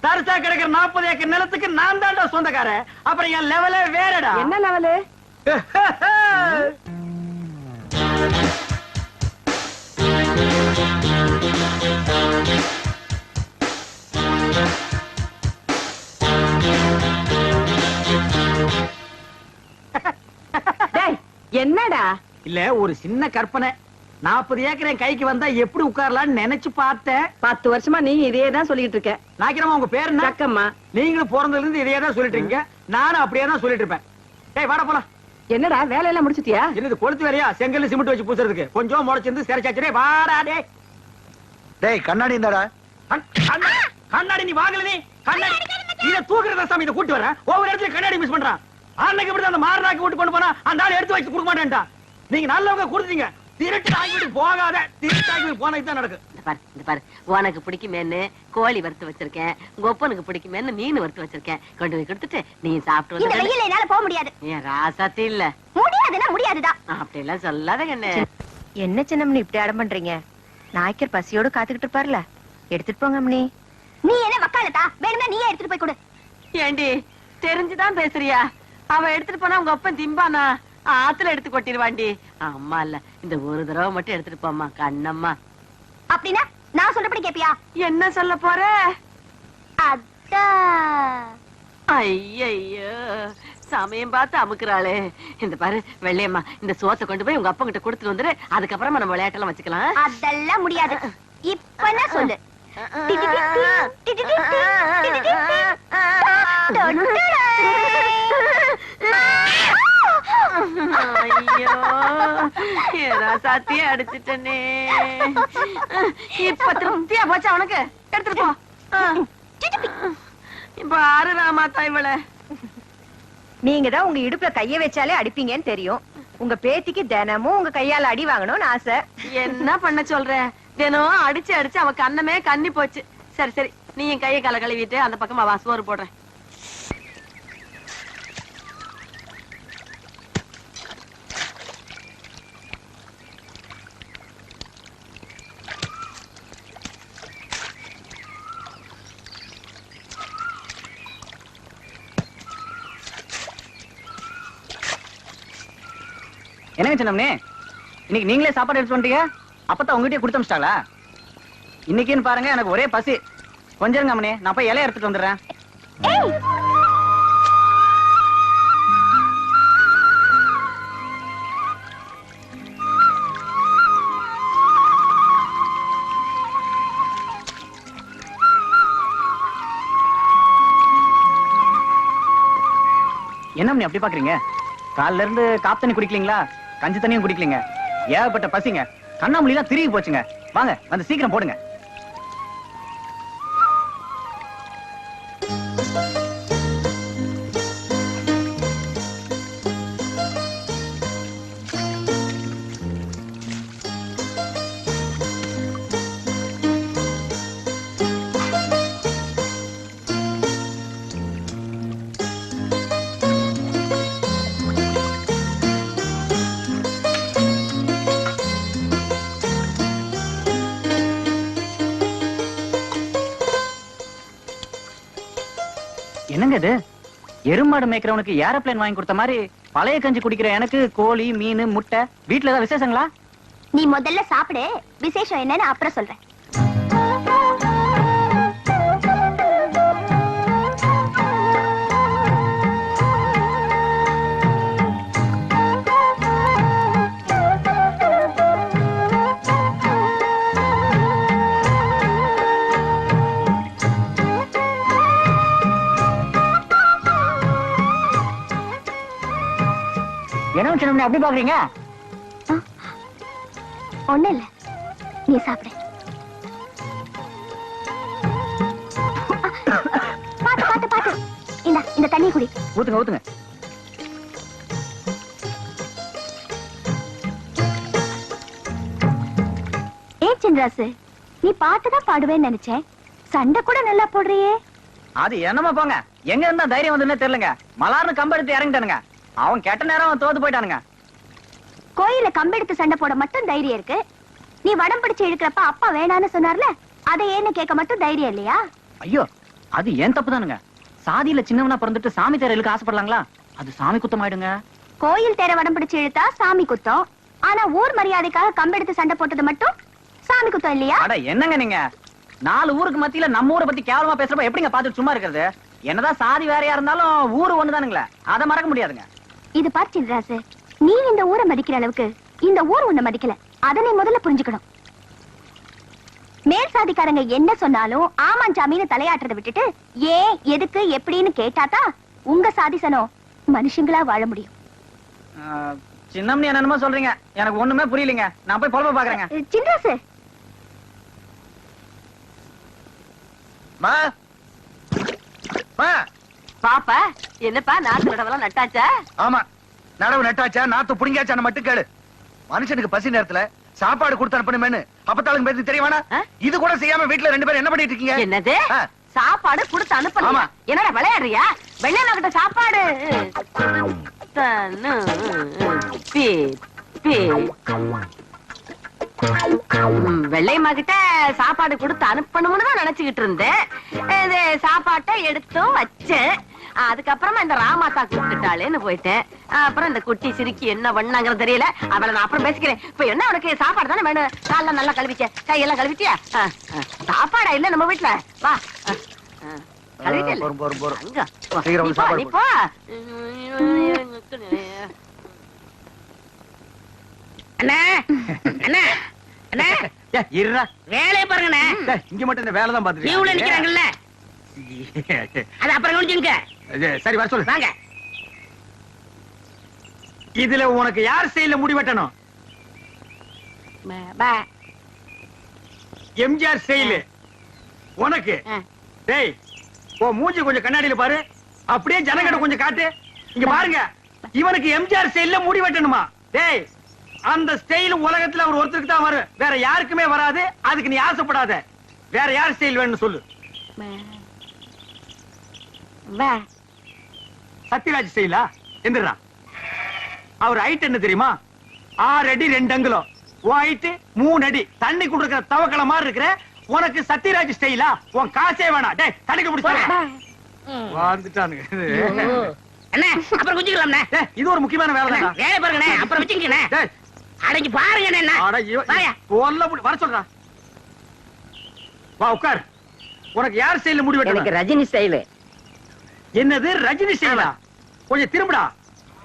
தரிசா கிடக்கிற 40 ஏக்கர் நிலத்துக்கு நான் தான்டா சொந்தக்காரன். அப்புறம் என் லெவலே வேறடா. என்ன லெவலு? என்னடா? இல்ல ஒரு சின்ன கற்பனை. 40 ஏக்கர் என் கைக்கு வந்தா எப்படி உட்காரலாம்னு நினைச்சு பார்த்தேன். 10 வருஷமா நீ இதே தான் சொல்லிட்டு இருக்க. நாக்கிறமா உங்க பேர் என்ன? சக்கம்மா. நீங்களும் பிறந்ததுல இருந்து இதே தான் சொல்லிட்டு இருக்கீங்க, நானும் அப்படியே தான் சொல்லிட்டு இருப்பேன். டேய் வாடா போலாம். என்னடா வேலையெல்லாம் முடிச்சிட்டியா? என்னது கொளுத்து வேலையா? செங்கல்ல சிமெண்ட் வச்சு பூசுறதுக்கு கொஞ்சம் முளைச்சிருந்து சிறைச்சாச்சு. வாடா டேய். டேய் கண்ணாடி இந்தாடா. கண்ணாடி நீ வாங்கல, நீ கண்ணாடி இத தூக்குறத சாமி இத கூட்டி வரேன். ஒவ்வொரு இடத்துல கண்ணாடி மிஸ் பண்றான். அன்னைக்கு இப்படி அந்த மாரனாக்கு விட்டு கொண்டு போனா அந்த ஆளு எடுத்து வச்சு கொடுக்க மாட்டேன்டா. நீங்க நல்லவங்க கொடுத்தீங்க, திருட்டு ஆகிட்டு போகாத. திருட்டு ஆகிட்டு போனா இதுதான் நடக்கும். இந்த பாரு உனக்கு பிடிக்குமேன்னு கோழி வறுத்து வச்சிருக்கேன், உங்க ஒப்பனுக்கு பிடிக்குமேன்னு மீன் வறுத்து வச்சிருக்கேன். கொண்டு போய் கொடுத்துட்டு நீ சாப்பிட்டு இந்த வந்து. வெயில்ல என்னால போக முடியாது. ஏன் ராசாத்தி இல்ல? முடியாதுன்னா முடியாதுதான். அப்படி எல்லாம் சொல்லாத கண்ணு. என்ன சின்னம்னி இப்படி அடம் பண்றீங்க? நாய்க்கர் பசியோடு காத்துக்கிட்டு இருப்பார்ல, எடுத்துட்டு போங்க அம்மனி. நீ என்ன வக்காலத்தா? வேணும்னா நீயே எடுத்துட்டு போய் கொடு. ஏண்டி தெரிஞ்சுதான் பேசுறியா? அவன் எடுத்துட்டு போனா உங்க அப்பன் திம்பானா? ஆத்துல எடுத்து கொட்டிடுவாண்டி. அம்மா இல்ல, இந்த ஒரு தடவை மட்டும் எடுத்துட்டு போம்மா கண்ணம்மா. அப்படின்னா நான் சொல்றபடி கேப்பியா? என்ன சொல்ல போற? அத்தா ஐயோ சமயம் பார்த்து அமுக்குறாளே. இந்த பாரு வெள்ளையம்மா, இந்த சோத்தை கொண்டு போய் உங்க அப்பா கிட்ட கொடுத்துட்டு வந்துரு. அதுக்கப்புறமா நம்ம விளையாட்டெல்லாம் வச்சுக்கலாம். அதெல்லாம் முடியாது. இப்ப நான் சொல்லு. ஐயோ ஏதா சாத்தியே அடிச்சிட்டனே. இப்ப திருப்தியா போச்சா உனக்கு? எடுத்துட்டு போ. இப்ப ஆறு ராமாத்தா இவள. நீங்க தான் உங்க இடுப்புல கைய வச்சாலே அடிப்பீங்கன்னு தெரியும். உங்க பேத்திக்கு தினமும் உங்க கையால அடி வாங்கணும்னு ஆசை. என்ன பண்ண சொல்ற? தினம் அடிச்சு அடிச்சு அவ கண்ணமே கண்ணி போச்சு. சரி சரி, நீ என் கையை கால கழுவிட்டு அந்த பக்கமா வா, சோறு போடுறேன். என்னங்க சின்னம்னே, இன்னைக்கு நீங்களே சாப்பாடு எடுத்து வந்துட்டீங்க? அப்பதான் உங்ககிட்டயே கொடுத்து அமிச்சிட்டாங்களா? இன்னைக்குன்னு பாருங்க, எனக்கு ஒரே பசி. கொஞ்சம் இருங்க அம்மனே, நான் போய் இலைய எடுத்துட்டு வந்துடுறேன். என்ன அம்மனே அப்படி பாக்குறீங்க? காலைல இருந்து காப்பு தண்ணி குடிக்கலீங்களா? கஞ்சி தண்ணியும் குடிக்கலீங்க. ஏகப்பட்ட பசிங்க. கண்ணாமூலிலாம் திரும்பி போச்சுங்க. வாங்க வந்து சீக்கிரம் போடுங்க. என்னங்க இது? எருமாடு மேய்க்கிறவனுக்கு ஏரோப்ளேன் வாங்கி கொடுத்த மாதிரி பழைய கஞ்சி குடிக்கிற எனக்கு கோழி, மீன், முட்டை. வீட்டுல ஏதாவது விசேஷங்களா? நீ முதல்ல சாப்பிடு, விசேஷம் என்னன்னு அப்புறம் சொல்றேன். என்ன சின்ன அப்படி பாக்குறீங்க? ஒண்ணு இல்ல, நீ சாப்பிடு. பாத்து பாத்து பாத்து. இந்த தண்ணி குடி. ஊத்துங்க ஊத்துங்க. சின்ராசு, நீ பாட்டுதான் பாடுவேன்னு நினைச்சேன். சண்டை கூட நல்லா போடுறியே. அது என்னமா போங்க, எங்க இருந்தா தைரியம் வந்துன்னு தெரியலங்க. மலார்னு கம்பெடுத்து இறங்கிட்டானுங்க. அவன் கெட்ட நேரம் தோத்து போயிட்டானுங்க. கோயில கம்பெடுத்து சண்டை போட மட்டும் தைரியம் இருக்கு. நீ வடம் பிடிச்சு இழுக்கிறப்ப அப்பா வேணான்னு சொன்னார்ல, அதை ஏன்னு கேட்க மட்டும் தைரியம் இல்லையா? ஐயோ, அது ஏன் தப்பு தானுங்க. சாதியில சின்னவனா பிறந்துட்டு சாமி தேர இழுக்க ஆசைப்படலாங்களா? அது சாமி குத்தம் ஆயிடுங்க. கோயில் தேர வடம் பிடிச்சு இழுத்தா சாமி குத்தம். ஆனா ஊர் மரியாதைக்காக கம்பெடுத்து சண்டை போட்டது மட்டும் சாமி குத்தம் இல்லையா? அட என்னங்க நீங்க, 4 ஊருக்கு மத்தியில நம்ம ஊரை பத்தி கேவலமா பேசுறப்ப எப்படிங்க பாத்துட்டு சும்மா இருக்கிறது? என்னதான் சாதி வேறையா இருந்தாலும் ஊரு ஒண்ணுதானுங்களே, அதை மறக்க முடியாதுங்க. இது பார் சின்ராசு, நீ இந்த ஊரை மதிக்கிற அளவுக்கு இந்த ஊர் உன்னை மதிக்கல. அதை நீ முதல்ல புரிஞ்சுக்கணும். மேல் சாதிக்காரங்க என்ன சொன்னாலும் ஆமாஞ்சாமின்னு தலையாட்டுறதை விட்டுட்டு ஏன், எதுக்கு, எப்படின்னு கேட்டாதான் உங்க சாதிசனம் மனுஷங்களா வாழ முடியும். சின்னம்னி என்னமோ சொல்றீங்க, எனக்கு ஒண்ணுமே புரியலங்க. நான் போய் பொழப்ப பாக்குறேங்க. சின்ராசு, பாப்பா என்னப்பா, நாட்டு நடவெல்லாம் நட்டாச்சா? ஆமா, நடவு நட்டாச்சா, நாத்து புடிங்காச்சான்னு மட்டும் கேளு. மனுஷனுக்கு பசி நேரத்துல சாப்பாடு கொடுத்து அனுப்பணுமேனு அப்பத்தாளுக்கு பேருக்கு தெரியவானா? இது கூட செய்யாம வீட்டுல 2 பேரும் என்ன பண்ணிட்டு இருக்கீங்க? என்னது சாப்பாடு கொடுத்து அனுப்பணுமா? என்னடா விளையாடுறியா? வெள்ளையம்மா கிட்ட சாப்பாடு வெள்ளையம்மா கிட்ட சாப்பாடு கொடுத்து அனுப்பணும்னு தான் நினைச்சுக்கிட்டு இருந்தேன். இது சாப்பாட்டை எடுத்தும் வச்சேன். அதுக்கப்புறமா இந்த ராமாத்தா கூப்பிட்டுட்டாளேன்னு போயிட்டேன். அப்புறம் இந்த குட்டி சிரிக்கி என்ன பண்ணாங்கிறது தெரியல. அவளை நான் அப்புறம் பேசிக்கிறேன். இப்ப என்ன உனக்கு சாப்பாடு தானே வேணும்? காலெல்லாம் நல்லா கழுவிச்ச, கையெல்லாம் கழுவிட்டியா? சாப்பாடா இல்ல நம்ம வீட்டுல? வா, கழுவிட்டேன். சீக்கிரம் வந்து சாப்பாடு நீ போ. அண்ணா அண்ணா அண்ணா இருடா வேலையை பாருங்கண்ணே. இங்க மட்டும் இந்த வேலை தான் லீவ்ல நிக்கிறாங்கல்ல, அது அப்புறம் கவனிச்சுங்க. சரி வர சொல்லு. வாங்க. இதுல உனக்கு யார் ஸ்டைல்ல முடி வெட்டணும்? எம்ஜிஆர் ஸ்டைல் உனக்கு. டேய் ஓ மூஞ்சி கொஞ்சம் கண்ணாடியில பாரு, அப்படியே ஜனங்கட கொஞ்சம் காட்டு. இங்க பாருங்க, இவனுக்கு எம்ஜிஆர் ஸ்டைல்ல முடி வெட்டணுமா? டேய் அந்த ஸ்டைல் உலகத்துல அவர் ஒருத்தருக்கு தான் வரும், வேற யாருக்குமே வராது. அதுக்கு நீ ஆசைப்படாத. வேற யார் ஸ்டைல் வேணும்னு சொல்லு. சத்யராஜ் ஸ்டைலா? எந்திரா. அவர் ஹைட் என்ன தெரியுமா? 6 அடி 2 அங்குலம். ஹைட் 3 அடி. தண்ணி குடுக்கிற தவக்கல மாதிரி இருக்கிற உனக்கு சத்யராஜ் ஸ்டைலா? உன் காசே வேணாம். டேய் தண்ணிக்கு பிடிச்சாங்க வந்துட்டானுங்க. அண்ணா அப்புறம் குஞ்சிக்கலாம்ண்ணே. இது ஒரு முக்கியமான வேலை தான். வேலை பாருங்கண்ணே, அப்புறம் வச்சுக்கண்ணே. அடங்கி பாருங்க. வர சொல்றா. வா உட்கார். உனக்கு யார் ஸ்டைல்ல முடி வெட்டணும்? எனக்கு ரஜினி ஸ்டைலு. என்னது ரஜினி ஸ்டைலா? கொஞ்சம் திரும்புடா.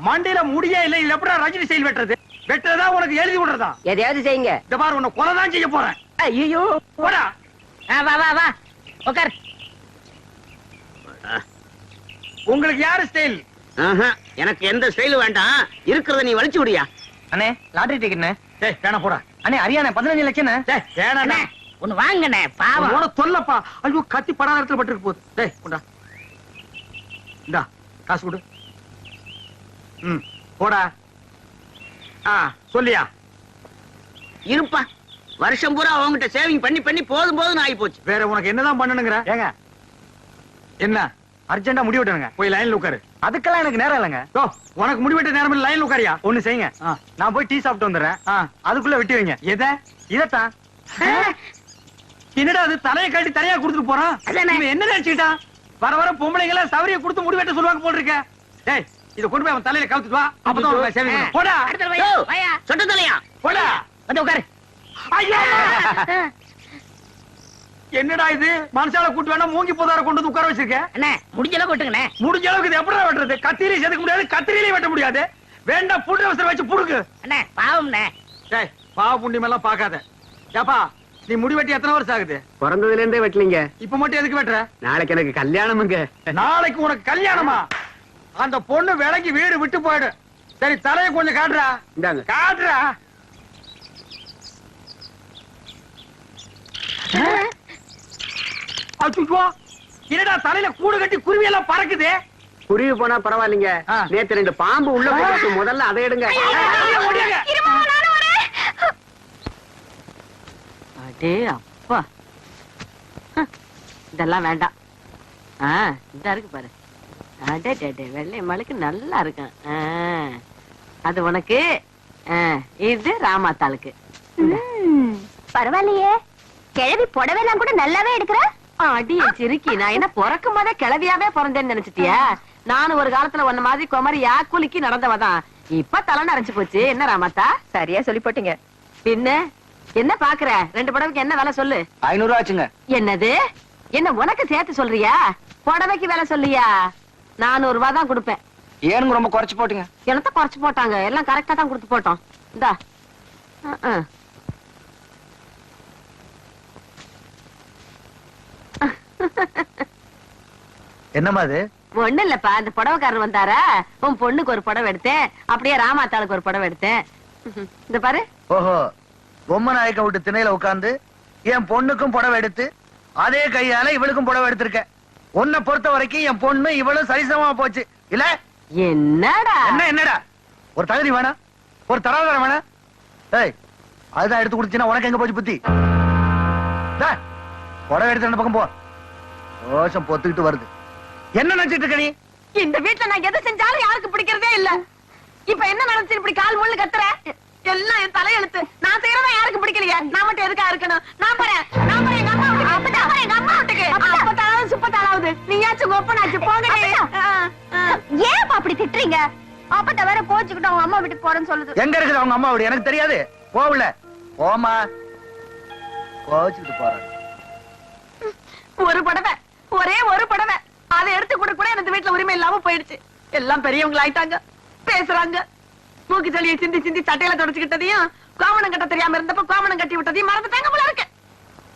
மண்டையில முடியே இல்ல, இதுல எப்படா ரஜினி ஸ்டைல் வெட்டுறது? வெட்டுறதா உனக்கு எழுதி விடுறதா? எதையாவது செய்யுங்க. இந்த பாரு உன்னை கொலைதான் செய்ய போறேன். ஐயோ போடா. வா வா வா உட்கார். உங்களுக்கு யாரு ஸ்டைல்? எனக்கு எந்த ஸ்டைல் வேண்டாம், இருக்கிறத நீ வலிச்சு விடியா. அண்ணே லாட்டரி டிக்கெட்ண்ணே. டேய் வேணா போடா. அண்ணே அரியாண்ணே 15 லட்சம். டேய் வேணா. அண்ணே ஒண்ணு வாங்கண்ணே, பாவம். உன தொல்லப்பா. ஐயோ கத்தி படாத இடத்துல பட்டிருக்கு போகுது. டேய் கொண்டா. இந்தா காசு கொடு. போடா. சொல்லியா? இருப்பா, வருஷம் பூரா அவங்ககிட்ட சேவிங் பண்ணி பண்ணி போதும் போதும் ஆகி போச்சு. வேற உனக்கு என்னதான் பண்ணணுங்கிற? ஏங்க என்ன அர்ஜென்டா முடி வெட்டணுங்க. போய் லைன்ல உட்காரு. அதுக்கெல்லாம் எனக்கு நேரம் இல்லைங்க. ஓ உனக்கு முடி வெட்ட நேரம் இல்ல, லைன்ல உட்காரியா? ஒண்ணு செய்யுங்க, நான் போய் டீ சாப்பிட்டு வந்துடுறேன். அதுக்குள்ள வெட்டி வைங்க. எதை? இதத்தான். என்னடா அது தலையை கட்டி தனியா கொடுத்துட்டு போறான்? இவன் என்ன நினைச்சுக்கிட்டான்? வர வர பொம்பளைங்கள சவரிய கொடுத்து முடி வெட்ட சொல்லுவாங்க போல் இருக்க. டேய் இத கொண்டு போய் அவன் தலையில கவுத்துட்டு வா, அப்பதான் உனக்கு சேவிங் பண்ணும். போடா. அடுத்த வையா வையா சொட்ட தலையா போடா. வந்து உட்காரு. ஐயா என்னடா இது? மனசால கூட்டு வேணா மூங்கி போதார கொண்டு வந்து உட்கார வச்சிருக்க. அண்ணே முடிஞ்ச அளவுக்கு கொட்டுங்கண்ணே. முடிஞ்ச அளவுக்கு இது எப்படா வெட்டுறது? கத்திரியில செதுக்க முடியாது, கத்திரியிலே வெட்ட முடியாது. வேண்டாம் புட்டு அவசரம் வச்சு புடுக்கு. அண்ணே பாவம்ண்ணே. டேய் பாவ புண்ணியம் எல்லாம் பாக்காத. ஏப்பா நீ முடி வெட்டி எத்தனை வருஷம் ஆகுது? பிறந்ததுல இருந்தே வெட்டலீங்க. இப்ப மட்டும் எதுக்கு வெட்டுற? நாளைக்கு எனக்கு கல்யாணமுங்க. நாளைக்கு உனக்கு கல்யாணமா? அந்த பொண்ணு விலைக்கு வீடு விட்டு போயிடு. சரி தலையை கொஞ்சம் காட்டுறா. இந்தாங்க. காட்டுறா. அச்சுச்சோ, என்னடா தலையில கூடு கட்டி குருவி எல்லாம் பறக்குது. குருவி போனா பரவாயில்லைங்க. நேத்து 2 பாம்பு உள்ள போட்டு முதல்ல அதை எடுங்க. அடே அப்பா, இதெல்லாம் வேண்டாம். இந்த இருக்கு பாரு. அடே டே வெள்ளை மலைக்கு நல்லா இருக்கும். அது உனக்கு, இது ராமாத்தாளுக்கு. பரவாயில்லையே, கிழவி புடவைலாம் கூட நல்லாவே எடுக்கிற. அடிய சிரிக்கி, நான் என்ன பிறக்கும் போதே கிளவியாவே பிறந்தேன்னு நினைச்சிட்டியா? நானும் ஒரு காலத்துல ஒன்ன மாதிரி குமரியா குலுக்கி நடந்தவதான். இப்ப தலை நரைச்சு போச்சு. என்ன ராமாத்தா? சரியா சொல்லி போட்டீங்க. பின்ன என்ன பாக்குற? 2 புடவைக்கு என்ன விலை சொல்லு. 500 ஆச்சுங்க. என்னது? என்ன உனக்கு சேர்த்து சொல்றியா? புடவைக்கு விலை சொல்லியா? 400 ரூபாய் தான் கொடுப்பேன். ஏனுங்க ரொம்ப குறைச்சு போட்டுங்க. என்னத்த குறைச்சு போட்டாங்க? எல்லாம் கரெக்டா தான் கொடுத்து போட்டோம். இந்தா. என்னமா அது? ஒண்ணு இல்லப்பா, அந்த புடவைக்காரர் வந்தாரா, உன் பொண்ணுக்கு ஒரு புடவை எடுத்தேன், அப்படியே ராமாத்தாளுக்கு ஒரு புடவை எடுத்தேன். இந்த பாரு. ஓஹோ, பொம்மை நாயக்க விட்டு திணையில உட்கார்ந்து என் பொண்ணுக்கும் புடவை எடுத்து அதே கையால இவளுக்கும் புடவை எடுத்திருக்க. உன்னை பொறுத்த வரைக்கும் என் பொண்ணு இவளும் சரிசமமா போச்சு இல்ல? என்னடா என்னடா ஒரு தகுதி வேணா, ஒரு தராதரம் வேணா? ஏய் அதுதான் எடுத்து குடுத்தீங்கன்னா உனக்கு எங்க போச்சு புத்தி? புடவை எடுத்து 2 பக்கம் போ. ரோஷம் பொத்துக்கிட்டு வருது. என்ன நினைச்சிட்டு இருக்க நீ? இந்த வீட்டுல நான் எது செஞ்சாலும் யாருக்கு பிடிக்கிறதே இல்ல. இப்ப என்ன நினைச்சு இப்படி கால் முள்ளு கத்துற? எல்லாம் என் தலையெழுத்து. நான் செய்யறதா யாருக்கு பிடிக்கலையா? நான் மட்டும் எதுக்கா இருக்கணும்? நான் போறேன் எங்க அம்மா வீட்டுக்கு. எங்க அம்மா வீட்டுக்கு அப்பத்தாளாவது சுப்பத்தாளாவது நீயாச்சும் ஒப்பனாச்சு போங்க. ஏன் அப்படி திட்டுறீங்க? அப்பத்த வேற கோச்சுக்கிட்டு அவங்க அம்மா வீட்டுக்கு போறேன்னு சொல்லுது. எங்க இருக்குது அவங்க அம்மா வீடு? எனக்கு தெரியாது. போகல. போமா. கோச்சுக்கிட்டு போறாங்க. ஒரு புடவை, ஒரே ஒரு புடவை. அதை எடுத்து கூட கூட எனக்கு வீட்டுல உரிமை இல்லாம போயிடுச்சு. எல்லாம் பெரியவங்க ஆயிட்டாங்க, பேசுறாங்க. மூக்கு சளியை சிந்தி சிந்தி சட்டையில தொடச்சுக்கிட்டதையும், கோமணம் கட்ட தெரியாம இருந்தப்ப கோமணம் கட்டி விட்டதையும் மறந்துட்டாங்க போல இருக்கு.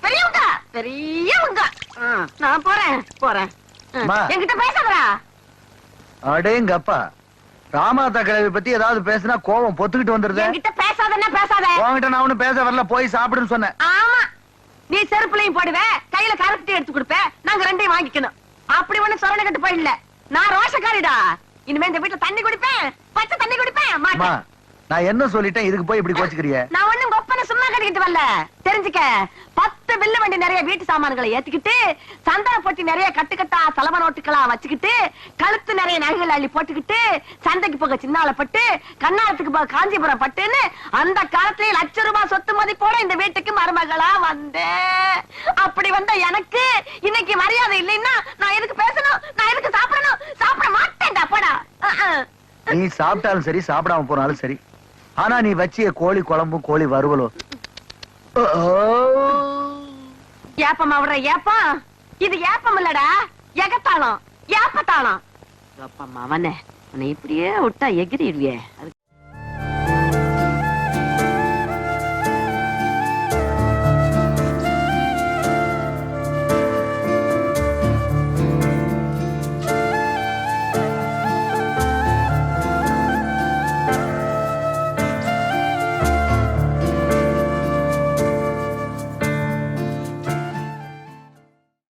பெரியவங்க பெரியவங்க. நான் போறேன் போறேன். அம்மா. என்கிட்ட பேசாதடா. அடேங்கப்பா, ராமாதா கிழவி பத்தி ஏதாவது பேசினா கோவம் பொத்துக்கிட்டு வந்துருது. என்கிட்ட பேசாதன்னா பேசாத. உன்கிட்ட நான் ஒண்ணும் பேச வரல, போய் சாப்பிடுன்னு சொன்னேன். ஆமா, நீ செருப்புலையும் போடுவ, கையில கருப்பட்டி எடுத்து கொடுப்ப, நாங்க ரெண்டையும் வாங்கிக்கணும். அப்படி ஒண்ணு சொரணை கட்டு போயிடல. நான் ரோஷக்காரிடா. இனிமே இந்த வீட்டுல தண்ணி குடிப்பேன், பச்சை தண்ணி குடிப்பேன். அம்மா, மாட்டேன். நான் என்ன சொல்லிட்டேன், இதுக்கு போய் இப்படி கோச்சுக்கிறிய? நான் ஒண்ணும் கொப்பனை சும்மா கட்டிக்கிட்டு வரல. தெரிஞ்சுக்க, 10 பில்லு வண்டி நிறைய வீட்டு சாமான்களை ஏத்திக்கிட்டு, சந்தன பொட்டி நிறைய கட்டுக்கட்டா சலம நோட்டுகளா வச்சுக்கிட்டு, கழுத்து நிறைய நகைகள் அள்ளி போட்டுக்கிட்டு, சந்தைக்கு போக சின்னாலப்பட்டு, கண்ணாரத்துக்கு போக காஞ்சிபுரம் பட்டுன்னு அந்த காலத்திலேயே ₹1,00,000 சொத்து மதிப்போட இந்த வீட்டுக்கு மருமகளா வந்தேன். அப்படி வந்த எனக்கு இன்னைக்கு மரியாதை இல்லைன்னா நான் எதுக்கு பேசணும்? நான் எதுக்கு சாப்பிடணும்? சாப்பிட மாட்டேன்டா, போடா. நீ சாப்பிட்டாலும் சரி, சாப்பிடாம போனாலும் சரி, ஆனா நீ வச்சிய கோழி குழம்பும் கோழி வறுவலும் ஏப்பமா விடுற ஏப்பம்? இது ஏப்பம் இல்லடா, எகத்தாளம், ஏப்பத்தாளம். அப்பா அவனே, உன்னை இப்படியே விட்டா எகிரிடுவியே.